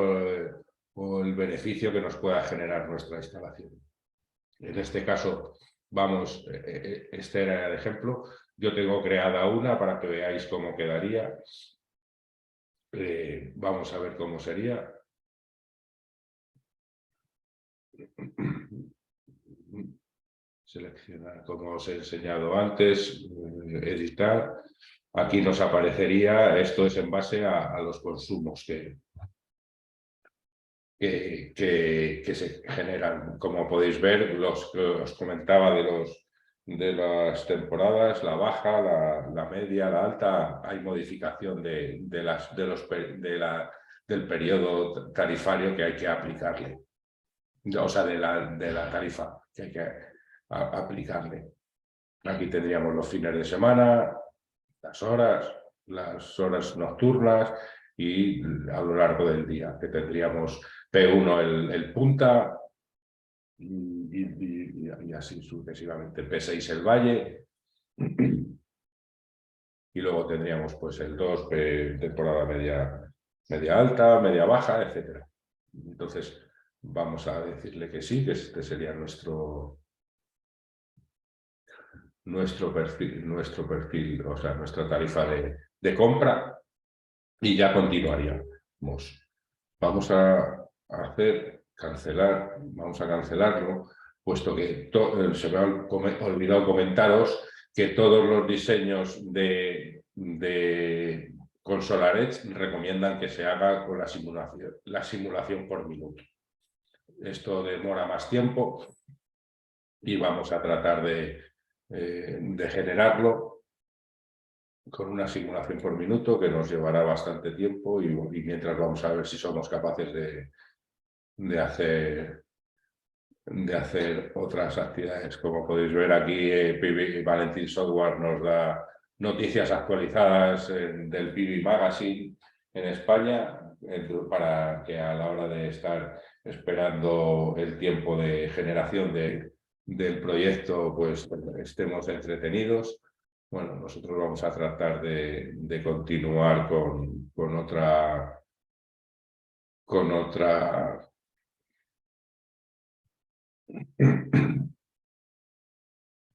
o el beneficio que nos pueda generar nuestra instalación. En este caso, este era el ejemplo. Yo tengo creada una para que veáis cómo quedaría. Vamos a ver cómo sería. Seleccionar, como os he enseñado antes, editar. Aquí nos aparecería, esto es en base a los consumos que se generan. Como podéis ver, los que os comentaba de las temporadas, la baja, la media, la alta, hay modificación del periodo tarifario que hay que aplicarle. O sea, de la tarifa que hay que aplicarle. Aquí tendríamos los fines de semana, las horas nocturnas y a lo largo del día, que tendríamos P1 el punta y así sucesivamente, P6 el valle y luego tendríamos pues el 2, temporada media alta, media baja, etc. Entonces vamos a decirle que sí, que este sería nuestro perfil, o sea, nuestra tarifa de compra, y ya continuaríamos. Vamos a cancelarlo, puesto que se me ha olvidado comentaros que todos los diseños con SolarEdge recomiendan que se haga con la simulación por minuto. Esto demora más tiempo y vamos a tratar de generarlo con una simulación por minuto, que nos llevará bastante tiempo y mientras vamos a ver si somos capaces de hacer otras actividades. Como podéis ver aquí, Valentín Software nos da noticias actualizadas del PV Magazine en España, para que a la hora de estar esperando el tiempo de generación del proyecto, pues estemos entretenidos. Bueno, nosotros vamos a tratar de continuar con otra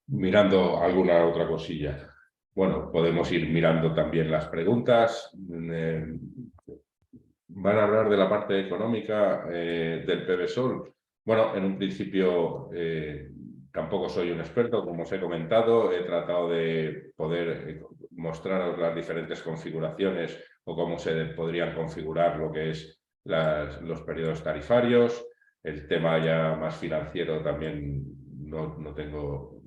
mirando alguna otra cosilla. Bueno, podemos ir mirando también las preguntas. Van a hablar de la parte económica del PV Sol. Bueno, en un principio tampoco soy un experto, como os he comentado. He tratado de poder mostraros las diferentes configuraciones o cómo se podrían configurar lo que es los periodos tarifarios. El tema ya más financiero también no tengo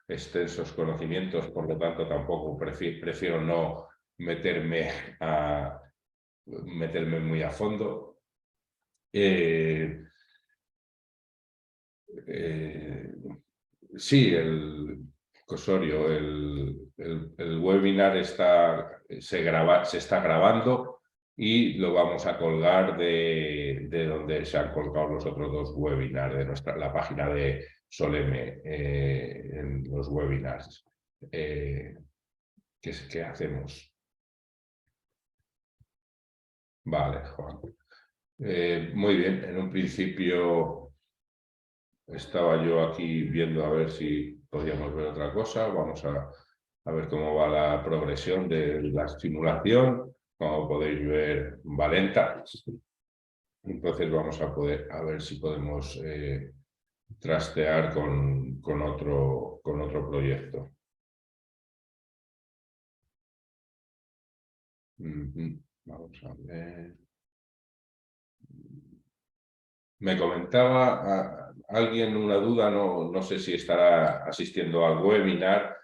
extensos conocimientos, por lo tanto tampoco prefiero no meterme muy a fondo. Sí, Osorio, el webinar se está grabando y lo vamos a colgar de donde se han colgado los otros 2 webinars, de la página de Soleme, en los webinars. ¿Qué hacemos? Vale, Juan. Muy bien, en un principio estaba yo aquí viendo a ver si podíamos ver otra cosa. Vamos a ver cómo va la progresión de la simulación. Como podéis ver, va lenta. Entonces vamos a ver si podemos trastear con otro proyecto. Vamos a ver. Me comentaba alguien una duda, no sé si estará asistiendo al webinar,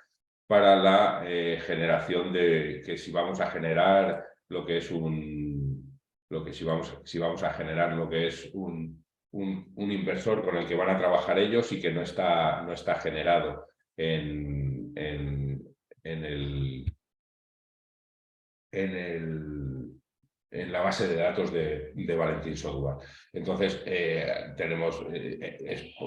para la generación que si vamos a generar lo que es si vamos a generar lo que es un inversor con el que van a trabajar ellos y que no está generado en la base de datos de Valentín Software. Entonces, tenemos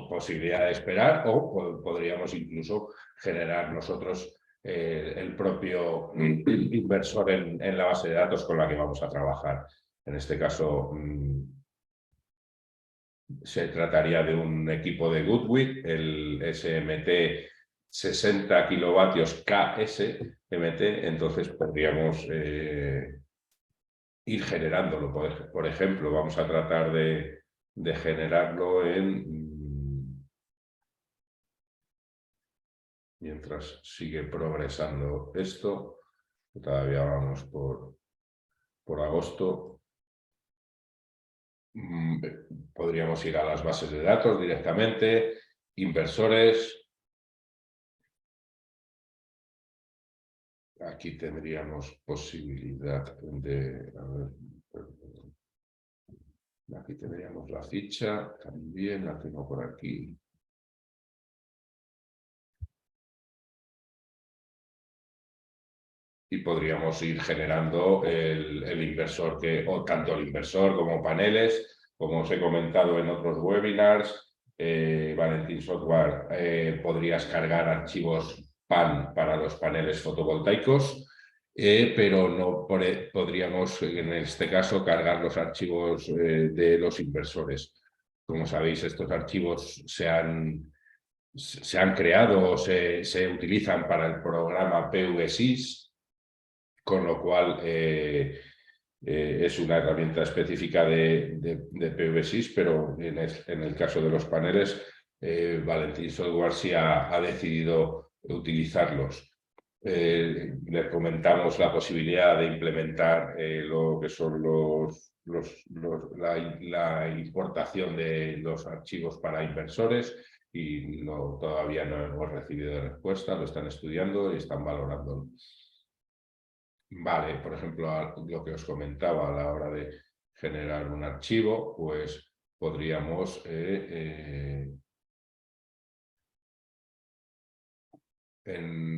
posibilidad de esperar o podríamos incluso generar nosotros el propio inversor en la base de datos con la que vamos a trabajar. En este caso, se trataría de un equipo de Goodwit, el SMT 60 kilovatios KSMT, entonces podríamos ir generándolo. Por ejemplo, vamos a tratar de generarlo mientras sigue progresando esto. Todavía vamos por agosto. Podríamos ir a las bases de datos directamente, inversores. Aquí tendríamos posibilidad de... Aquí tendríamos la ficha, también la tengo por aquí. Y podríamos ir generando el inversor, o tanto el inversor como paneles, como os he comentado en otros webinars. Valentín Software, podrías cargar archivos PAN para los paneles fotovoltaicos, pero no podríamos, en este caso, cargar los archivos de los inversores. Como sabéis, estos archivos se han creado o se utilizan para el programa PVSys, con lo cual es una herramienta específica de PVSys, pero en el caso de los paneles, Valentín Software sí ha decidido utilizarlos. Le comentamos la posibilidad de implementar lo que son la importación de los archivos para inversores y todavía no hemos recibido respuesta, lo están estudiando y están valorando. Vale, por ejemplo, lo que os comentaba a la hora de generar un archivo, pues podríamos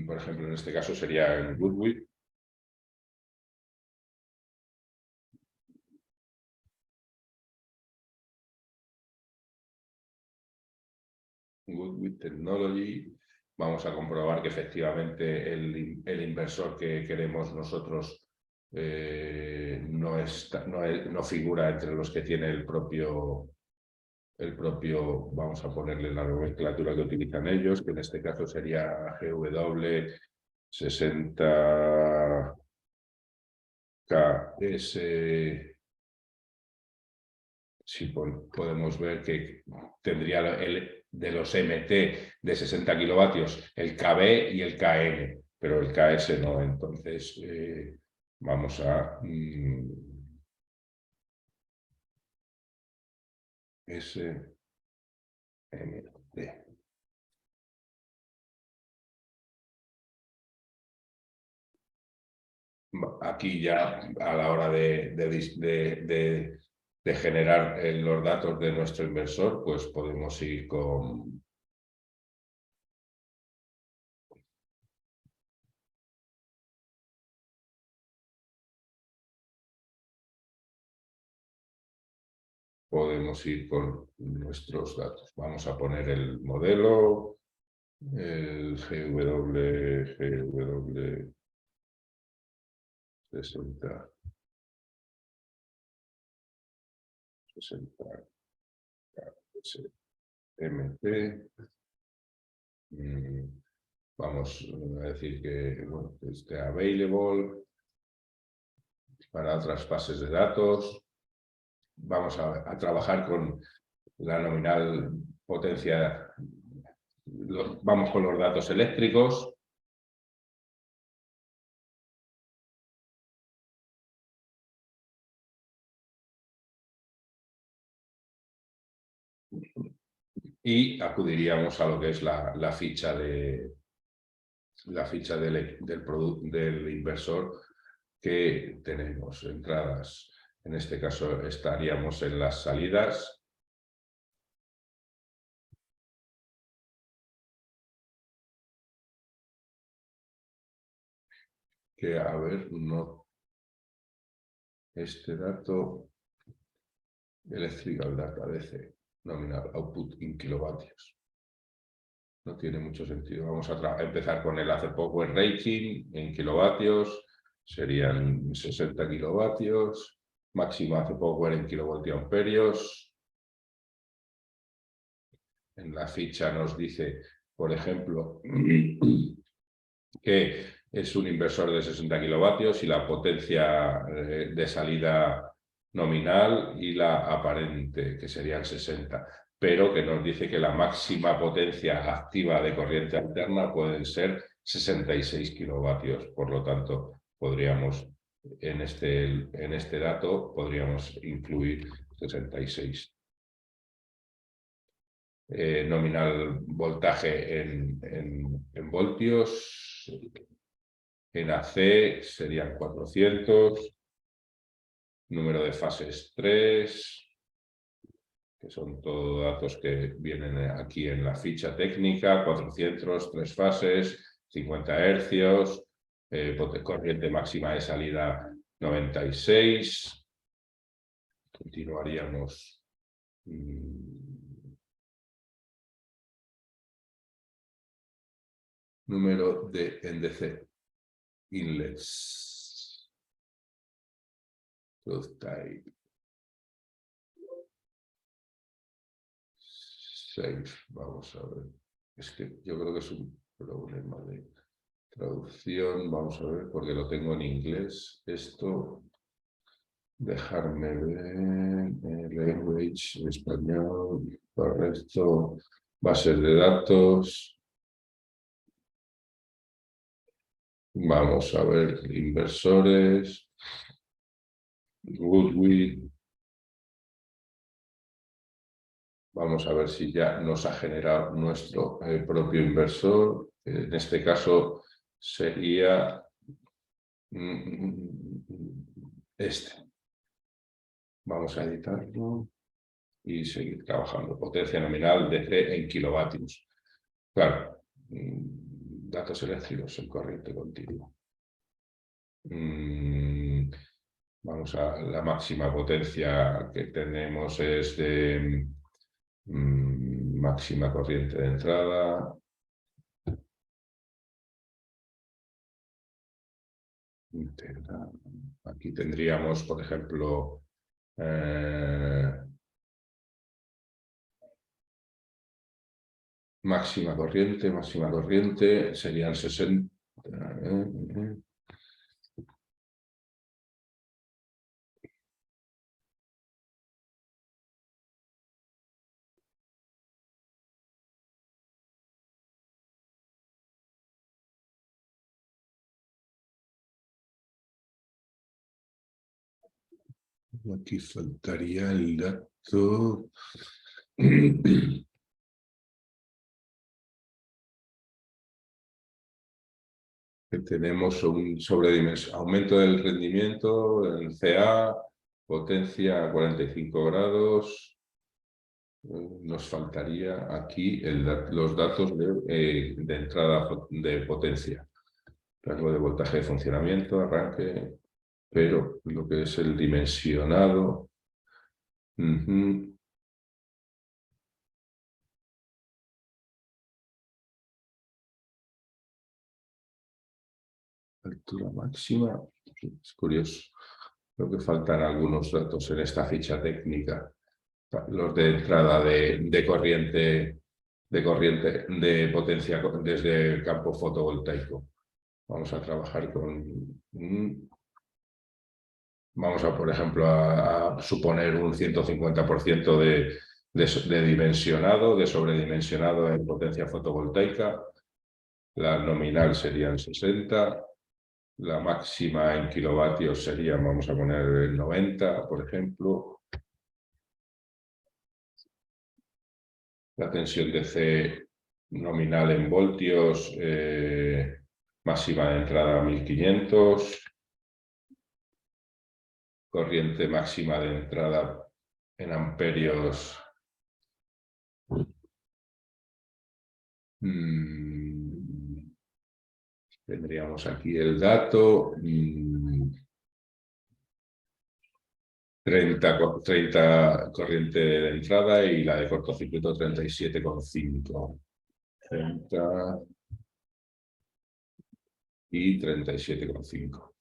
por ejemplo, en este caso sería en Goodwit. Goodwit Technology. Vamos a comprobar que efectivamente el inversor que queremos nosotros no figura entre los que tiene el propio, vamos a ponerle la nomenclatura que utilizan ellos, que en este caso sería GW 60KS. Sí, podemos ver que tendría de los MT de 60 kilovatios el KB y el KN, pero el KS no. Entonces vamos a SMT. Aquí ya a la hora de generar los datos de nuestro inversor, pues podemos ir con... Podemos ir con nuestros datos. Vamos a poner el modelo, el GW 60. 60 MT. Vamos a decir que, bueno, que esté available para otras bases de datos. Vamos a trabajar con la nominal potencia. Vamos con los datos eléctricos. Y acudiríamos a lo que es la ficha del inversor, que tenemos entradas. En este caso estaríamos en las salidas. Que, a ver, no. Este dato, electrical data DC, nominal output in kilovatios. No tiene mucho sentido. Vamos a empezar con el AC Power Rating en kilovatios. Serían 60 kilovatios. Máximo AC Power en kilovoltiamperios. En la ficha nos dice, por ejemplo, que es un inversor de 60 kilovatios y la potencia de salida nominal y la aparente, que serían 60, pero que nos dice que la máxima potencia activa de corriente alterna pueden ser 66 kilovatios. Por lo tanto, podríamos, en este dato, podríamos incluir 66. Nominal voltaje en voltios. En AC serían 400, número de fases 3, que son todos datos que vienen aquí en la ficha técnica, 400, 3 fases, 50 hercios, corriente máxima de salida 96. Continuaríamos. Número de NDC. Inlets. Truth type. Safe. Vamos a ver. Es que yo creo que es un problema de traducción. Vamos a ver, porque lo tengo en inglés. Esto. Dejarme ver. Language, español. Correcto. Bases de datos. Vamos a ver. Inversores. Goodwill. Vamos a ver si ya nos ha generado nuestro propio inversor. En este caso sería este. Vamos a editarlo y seguir trabajando. Potencia nominal DC en kilovatios. Claro, datos eléctricos en corriente continua. Vamos a la máxima potencia que tenemos es de máxima corriente de entrada. Aquí tendríamos, por ejemplo, máxima corriente serían 60. Aquí faltaría el dato. Que tenemos un aumento del rendimiento en CA, potencia a 45 grados. Nos faltaría aquí los datos de entrada de potencia. Rango de voltaje de funcionamiento, arranque, pero lo que es el dimensionado. Altura máxima. Es curioso. Creo que faltan algunos datos en esta ficha técnica. Los de entrada de corriente de potencia desde el campo fotovoltaico. Vamos a trabajar con... Vamos a, por ejemplo, a suponer un 150% de dimensionado, de sobredimensionado en potencia fotovoltaica. La nominal serían 60. La máxima en kilovatios sería, vamos a poner el 90, por ejemplo. La tensión de C nominal en voltios, máxima de entrada 1500. Corriente máxima de entrada en amperios. Tendríamos aquí el dato. 30 corriente de entrada y la de cortocircuito 37,5. 30 y 37,5.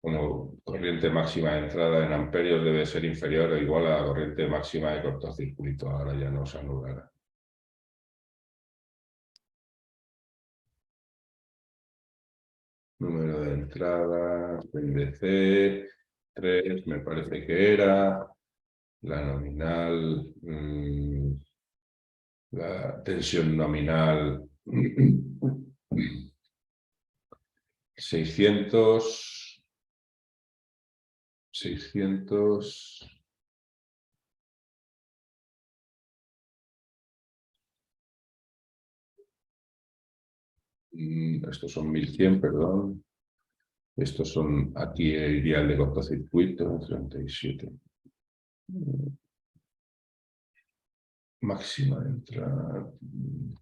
Como corriente máxima de entrada en amperios debe ser inferior o igual a la corriente máxima de cortocircuito. Ahora ya no se anulará. Número de entrada, NDC, 3, me parece que era. La nominal, la tensión nominal, 600. Estos son 1100, perdón. Estos son, aquí iría el de cortocircuito, 37. Máxima de entrada,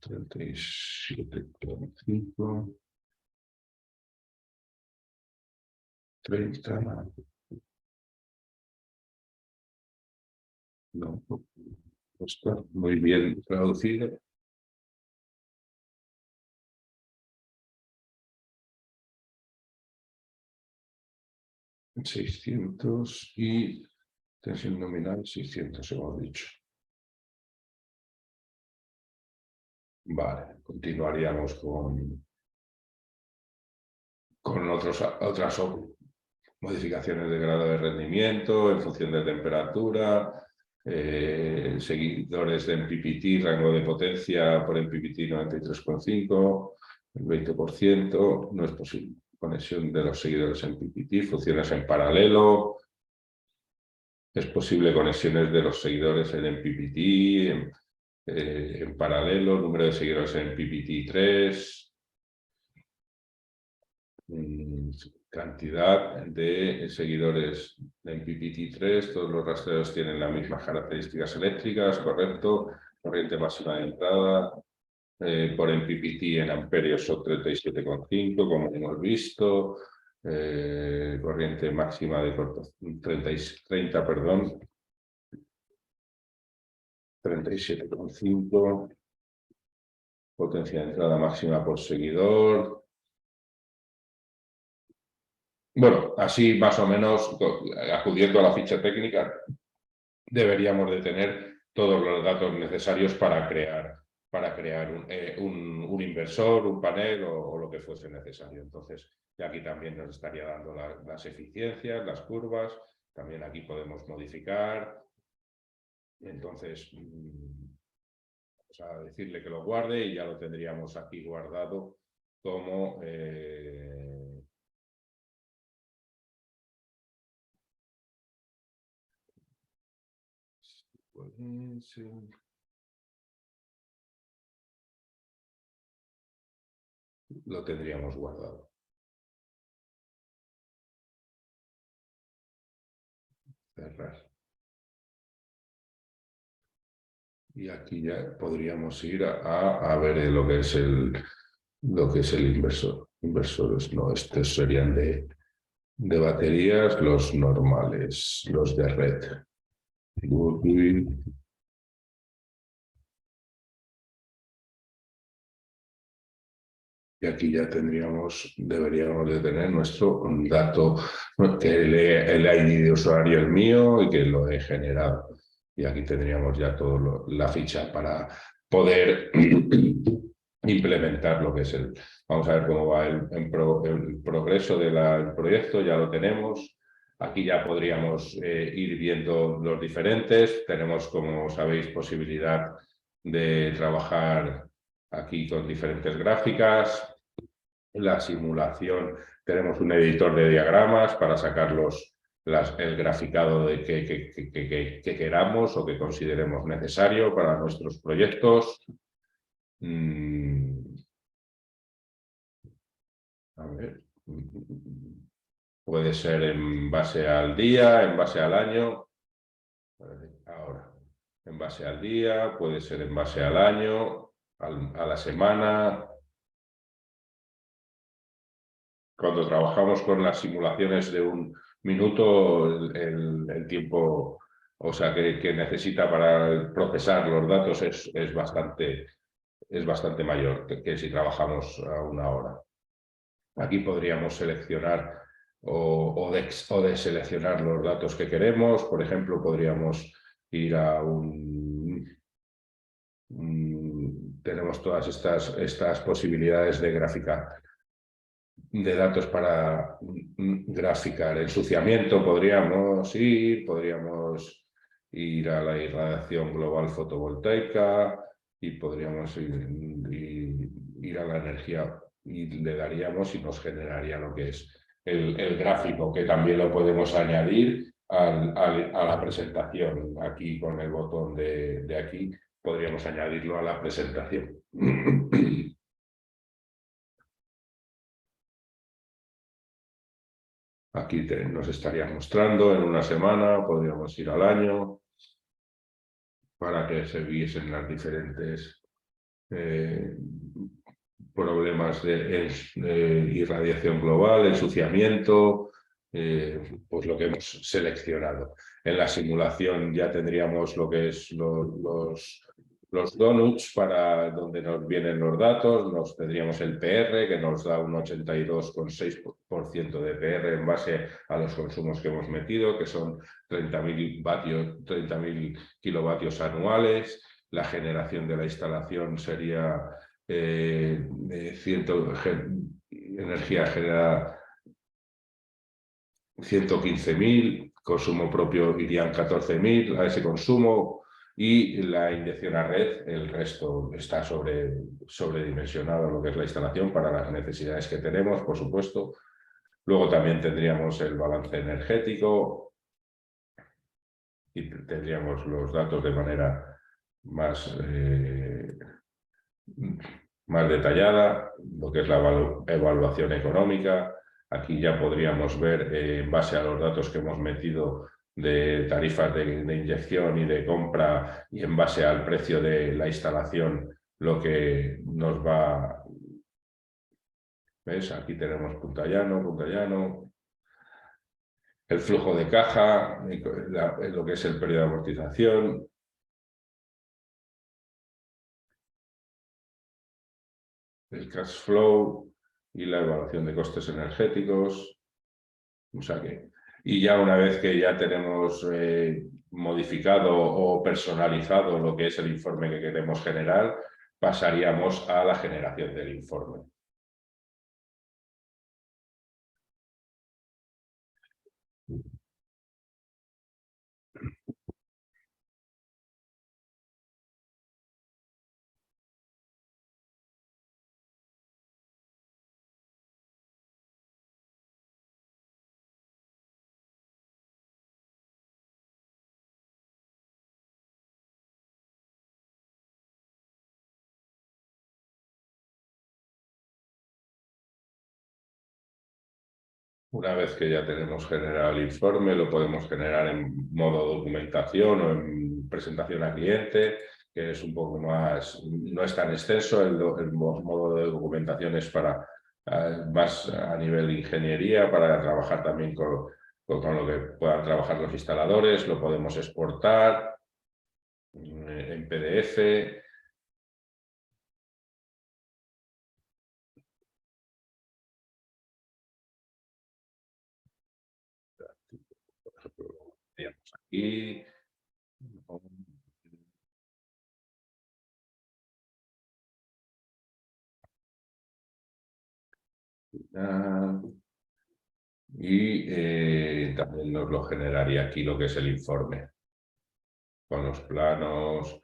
37,5. 30. No, está muy bien traducido. 600 y tensión nominal 600, hemos dicho. Vale, continuaríamos con otras modificaciones de grado de rendimiento en función de temperatura, seguidores de MPPT, rango de potencia por MPPT 93,5, el 20%, no es posible. Conexión de los seguidores MPPT, funciones en paralelo. Es posible conexiones de los seguidores en MPPT, en paralelo, número de seguidores en MPPT 3. Cantidad de seguidores de MPPT 3, todos los rastreos tienen las mismas características eléctricas, correcto, corriente máxima de entrada por MPPT en amperios son 37,5, como hemos visto, corriente máxima de 30, perdón, 37,5, potencia de entrada máxima por seguidor. Bueno, así más o menos, acudiendo a la ficha técnica, deberíamos de tener todos los datos necesarios para crear un inversor, un panel o lo que fuese necesario. Entonces, aquí también nos estaría dando las eficiencias, las curvas, también aquí podemos modificar. Entonces, vamos a decirle que lo guarde y ya lo tendríamos aquí guardado como lo tendríamos guardado. Cerrar. Y aquí ya podríamos ir a ver lo que es el inversor. Inversores, no, estos serían de baterías, los normales, los de red. Y aquí ya deberíamos de tener nuestro dato, que el ID de usuario es mío y que lo he generado. Y aquí tendríamos ya toda la ficha para poder implementar lo que es el... Vamos a ver cómo va el progreso del proyecto, ya lo tenemos. Aquí ya podríamos ir viendo los diferentes. Tenemos, como sabéis, posibilidad de trabajar aquí con diferentes gráficas. La simulación, tenemos un editor de diagramas para sacar el graficado de que queramos o que consideremos necesario para nuestros proyectos. A ver. Puede ser en base al día, en base al año. Ahora, en base al día, puede ser en base al año, a la semana. Cuando trabajamos con las simulaciones de un minuto, el tiempo, o sea, que necesita para procesar los datos es bastante mayor que si trabajamos a una hora. Aquí podríamos seleccionar o deseleccionar los datos que queremos. Por ejemplo, podríamos ir a tenemos todas estas posibilidades de gráfica de datos para graficar ensuciamiento, podríamos ir a la irradiación global fotovoltaica y podríamos ir a la energía y le daríamos y nos generaría lo que es el gráfico, que también lo podemos añadir a la presentación. Aquí con el botón de aquí podríamos añadirlo a la presentación. Aquí nos estaría mostrando en una semana, podríamos ir al año para que se viesen las diferentes eh, problemas de irradiación global, ensuciamiento, pues lo que hemos seleccionado. En la simulación ya tendríamos lo que es los donuts para donde nos vienen los datos, tendríamos el PR que nos da un 82,6% de PR en base a los consumos que hemos metido, que son 30.000 kilovatios anuales. La generación de la instalación sería energía generada 115.000, consumo propio irían 14.000 a ese consumo y la inyección a red, el resto está sobredimensionado lo que es la instalación para las necesidades que tenemos, por supuesto. Luego también tendríamos el balance energético y tendríamos los datos de manera más más detallada, lo que es la evaluación económica. Aquí ya podríamos ver, en base a los datos que hemos metido de tarifas de inyección y de compra y en base al precio de la instalación, lo que nos va... ¿Ves? Aquí tenemos punta llano, el flujo de caja, lo que es el periodo de amortización, el cash flow y la evaluación de costes energéticos. O sea y ya una vez que ya tenemos modificado o personalizado lo que es el informe que queremos generar, pasaríamos a la generación del informe. Una vez que ya tenemos generado el informe, lo podemos generar en modo documentación o en presentación a cliente, que es un poco más, no es tan extenso. El modo de documentación es para más a nivel ingeniería, para trabajar también con lo que puedan trabajar los instaladores. Lo podemos exportar en PDF. Por ejemplo, lo veríamos aquí. Y también nos lo generaría aquí lo que es el informe, con los planos,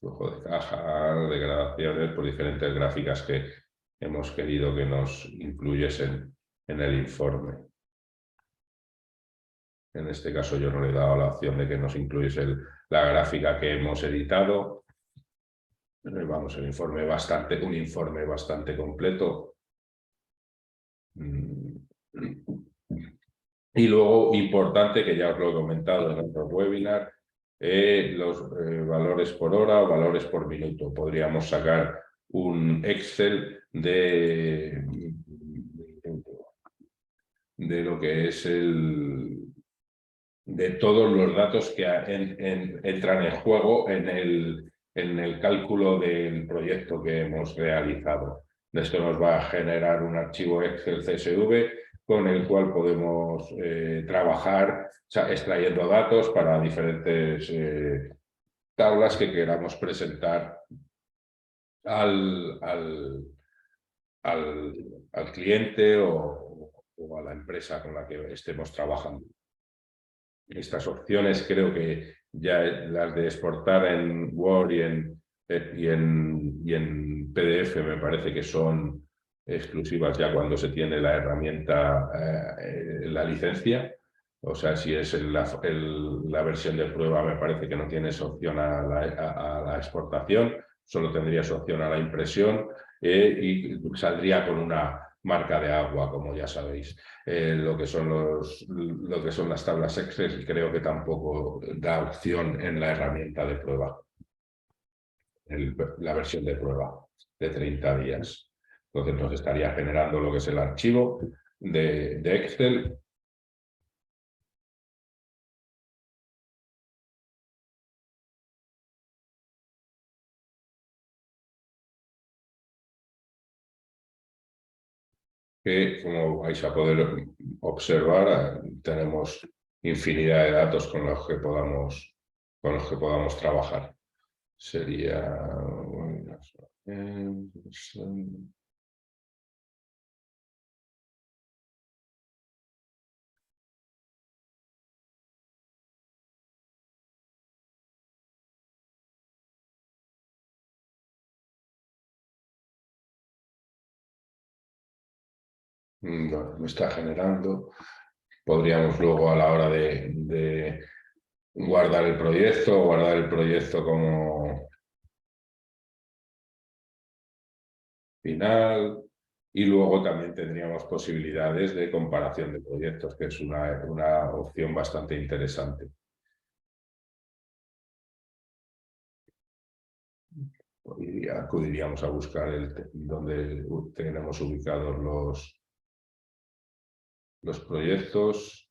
flujo de caja, degradaciones, por diferentes gráficas que hemos querido que nos incluyesen en el informe. En este caso yo no le he dado la opción de que nos incluyese la gráfica que hemos editado. Vamos, un informe bastante completo. Y luego, importante, que ya os lo he comentado en otro webinar, los valores por hora o valores por minuto. Podríamos sacar un Excel de lo que es de todos los datos que entran en juego en el cálculo del proyecto que hemos realizado. Esto nos va a generar un archivo Excel CSV con el cual podemos trabajar extrayendo datos para diferentes tablas que queramos presentar al cliente o a la empresa con la que estemos trabajando. Estas opciones creo que ya las de exportar en Word y en PDF me parece que son exclusivas ya cuando se tiene la herramienta, la licencia. O sea, si es la versión de prueba, me parece que no tienes opción a la exportación, solo tendrías opción a la impresión y saldría con una marca de agua, como ya sabéis. Lo que son las tablas Excel creo que tampoco da opción en la herramienta de prueba, la versión de prueba de 30 días. Entonces nos estaría generando lo que es el archivo de Excel. Que, como vais a poder observar, tenemos infinidad de datos con los que podamos trabajar. Sería... No, me está generando. Podríamos luego, a la hora de guardar el proyecto como final, y luego también tendríamos posibilidades de comparación de proyectos, que es una opción bastante interesante. Acudiríamos a buscar donde tenemos ubicados los proyectos.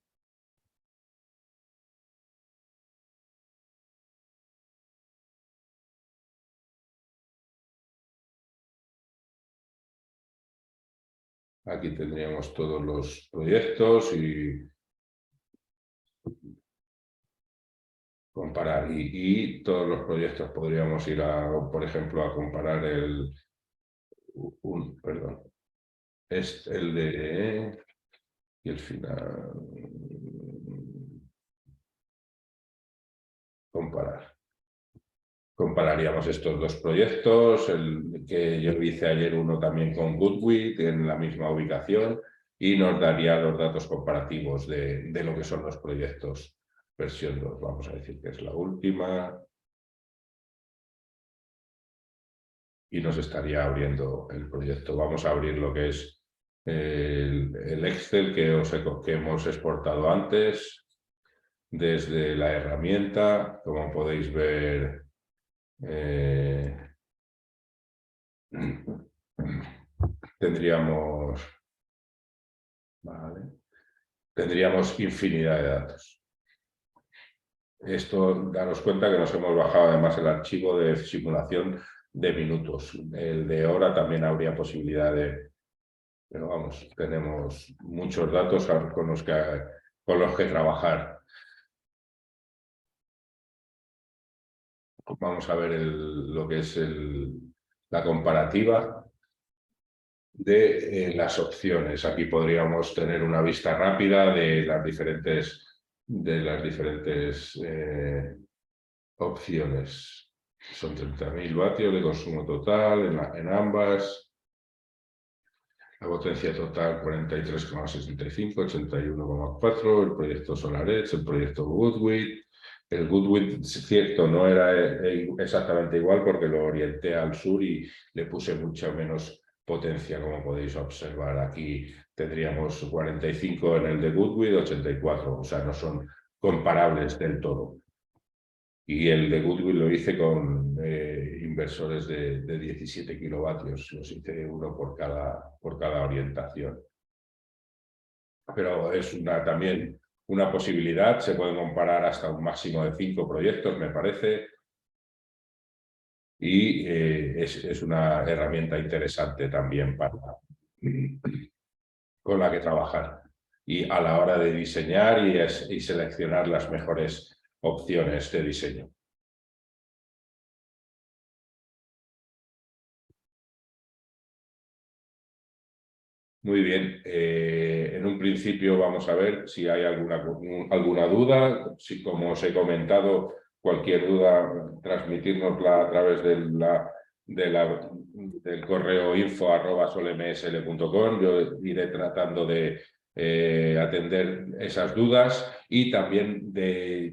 Aquí tendríamos todos los proyectos y comparar. Y todos los proyectos podríamos ir por ejemplo, a comparar el de y el final. Compararíamos estos dos proyectos, el que yo hice ayer, uno también con Goodwit en la misma ubicación, y nos daría los datos comparativos de lo que son los proyectos. Versión 2, vamos a decir que es la última. Y nos estaría abriendo el proyecto. Vamos a abrir lo que es el Excel que hemos exportado antes desde la herramienta. Como podéis ver, tendríamos infinidad de datos. Esto, daros cuenta que nos hemos bajado además el archivo de simulación de minutos. El de hora también habría posibilidad de... Pero vamos, tenemos muchos datos con los que trabajar. Vamos a ver lo que es la comparativa de las opciones. Aquí podríamos tener una vista rápida de las diferentes opciones. Son 30.000 vatios de consumo total en ambas. La potencia total 43,65, 81,4, el proyecto SolarEdge, el proyecto Goodwit. El Goodwit, es cierto, no era exactamente igual porque lo orienté al sur y le puse mucha menos potencia, como podéis observar. Aquí tendríamos 45 en el de Goodwit, 84, o sea, no son comparables del todo. Y el de Goodwit lo hice con inversores de 17 kilovatios, los hice uno por cada orientación. Pero es también una posibilidad, se pueden comparar hasta un máximo de 5 proyectos, me parece, y es una herramienta interesante también con la que trabajar. Y a la hora de diseñar y seleccionar las mejores opciones de diseño. Muy bien, en un principio vamos a ver si hay alguna duda. Si, como os he comentado, cualquier duda, transmitírnosla a través del correo info@solmsl.com. Yo iré tratando de atender esas dudas y también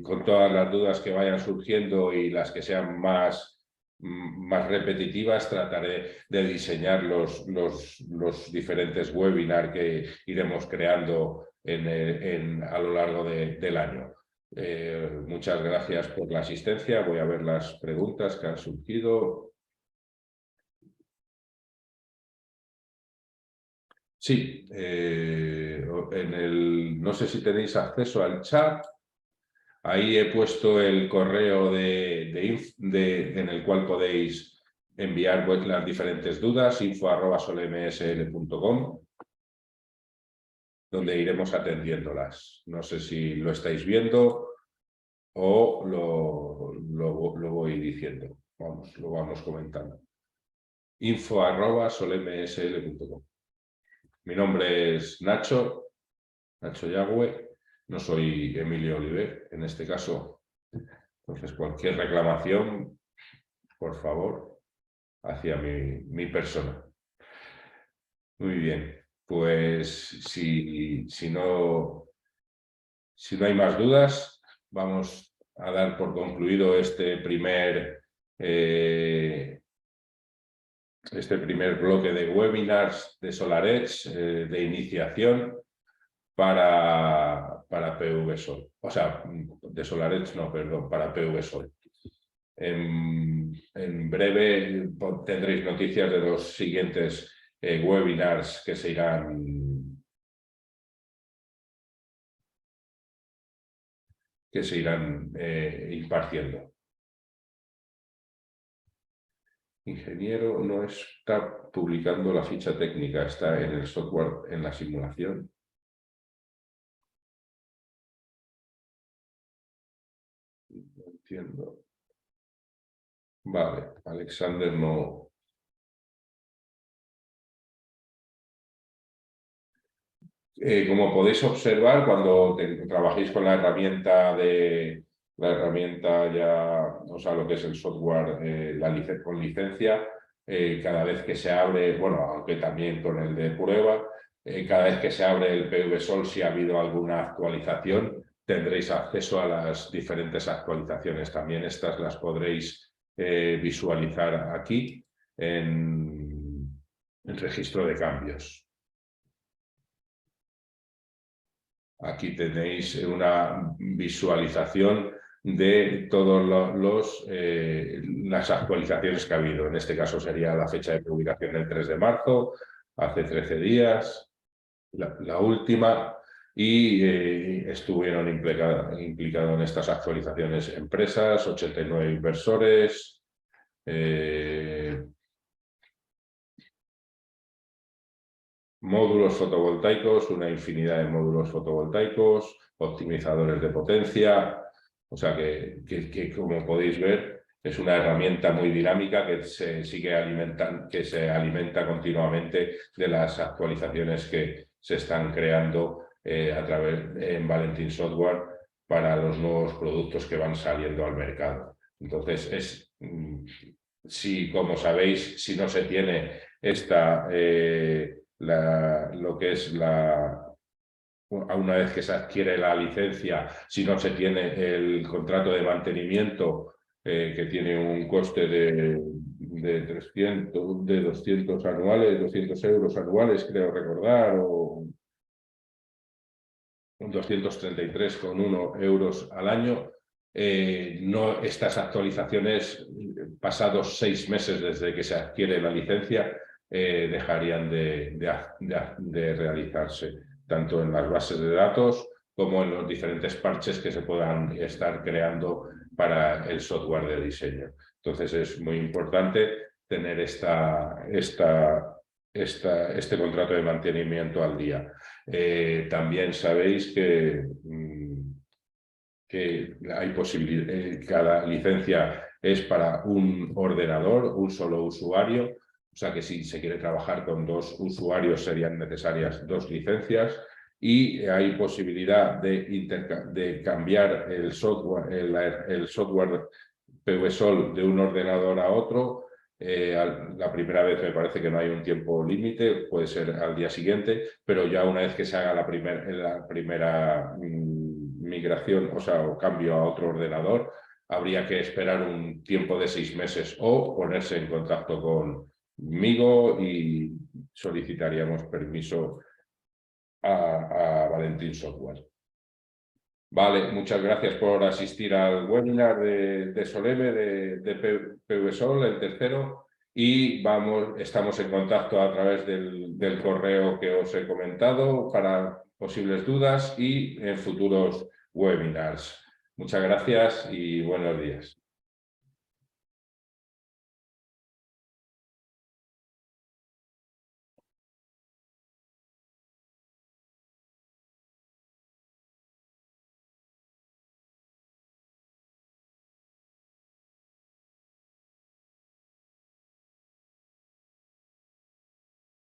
con todas las dudas que vayan surgiendo y las que sean más repetitivas, trataré de diseñar los diferentes webinars que iremos creando a lo largo del año. Muchas gracias por la asistencia. Voy a ver las preguntas que han surgido. Sí, no sé si tenéis acceso al chat. Ahí he puesto el correo en el cual podéis enviar las diferentes dudas, info@solmsl.com, donde iremos atendiéndolas. No sé si lo estáis viendo o lo voy diciendo. Vamos, lo vamos comentando. info@solmsl.com. Mi nombre es Nacho Yagüe. No soy Emilio Oliver, en este caso. Entonces, cualquier reclamación, por favor, hacia mi persona. Muy bien, pues si no hay más dudas, vamos a dar por concluido este primer bloque de webinars de SolarEdge de iniciación para PV-Sol. O sea, de SolarEdge no, perdón, para PV-Sol. En breve tendréis noticias de los siguientes webinars que se irán impartiendo. Ingeniero no está publicando la ficha técnica, está en el software, en la simulación. No entiendo. Vale, Alexander no. Como podéis observar, cuando trabajéis con la herramienta ya, o sea, lo que es el software con licencia, cada vez que se abre, bueno, aunque también con el de prueba, cada vez que se abre el PV-Sol, si ha habido alguna actualización, tendréis acceso a las diferentes actualizaciones. También estas las podréis visualizar aquí en el registro de cambios. Aquí tenéis una visualización de todas las actualizaciones que ha habido. En este caso sería la fecha de publicación del 3 de marzo, hace 13 días, la última, y estuvieron implicados en estas actualizaciones empresas, 89 inversores, módulos fotovoltaicos, una infinidad de módulos fotovoltaicos, optimizadores de potencia, o sea que como podéis ver es una herramienta muy dinámica que se alimenta continuamente de las actualizaciones que se están creando en Valentín Software para los nuevos productos que van saliendo al mercado. Entonces, si, como sabéis, si no se tiene lo que es una vez que se adquiere la licencia, si no se tiene el contrato de mantenimiento, que tiene un coste de 200 anuales, 200 euros anuales, creo recordar, o 233,1 euros al año. Estas actualizaciones, pasados 6 meses desde que se adquiere la licencia, dejarían de realizarse, tanto en las bases de datos como en los diferentes parches que se puedan estar creando para el software de diseño. Entonces es muy importante tener este contrato de mantenimiento al día. También sabéis que hay posibilidad, cada licencia es para un ordenador, un solo usuario, o sea que si se quiere trabajar con 2 usuarios serían necesarias 2 licencias, y hay posibilidad de cambiar el software PVSol de un ordenador a otro. La primera vez me parece que no hay un tiempo límite, puede ser al día siguiente, pero ya una vez que se haga la primera migración, o cambio a otro ordenador, habría que esperar un tiempo de 6 meses o ponerse en contacto conmigo y solicitaríamos permiso a Valentín Software. Vale, muchas gracias por asistir al webinar de Soleme, de PVSol, el tercero, y estamos en contacto a través del correo que os he comentado para posibles dudas y en futuros webinars. Muchas gracias y buenos días.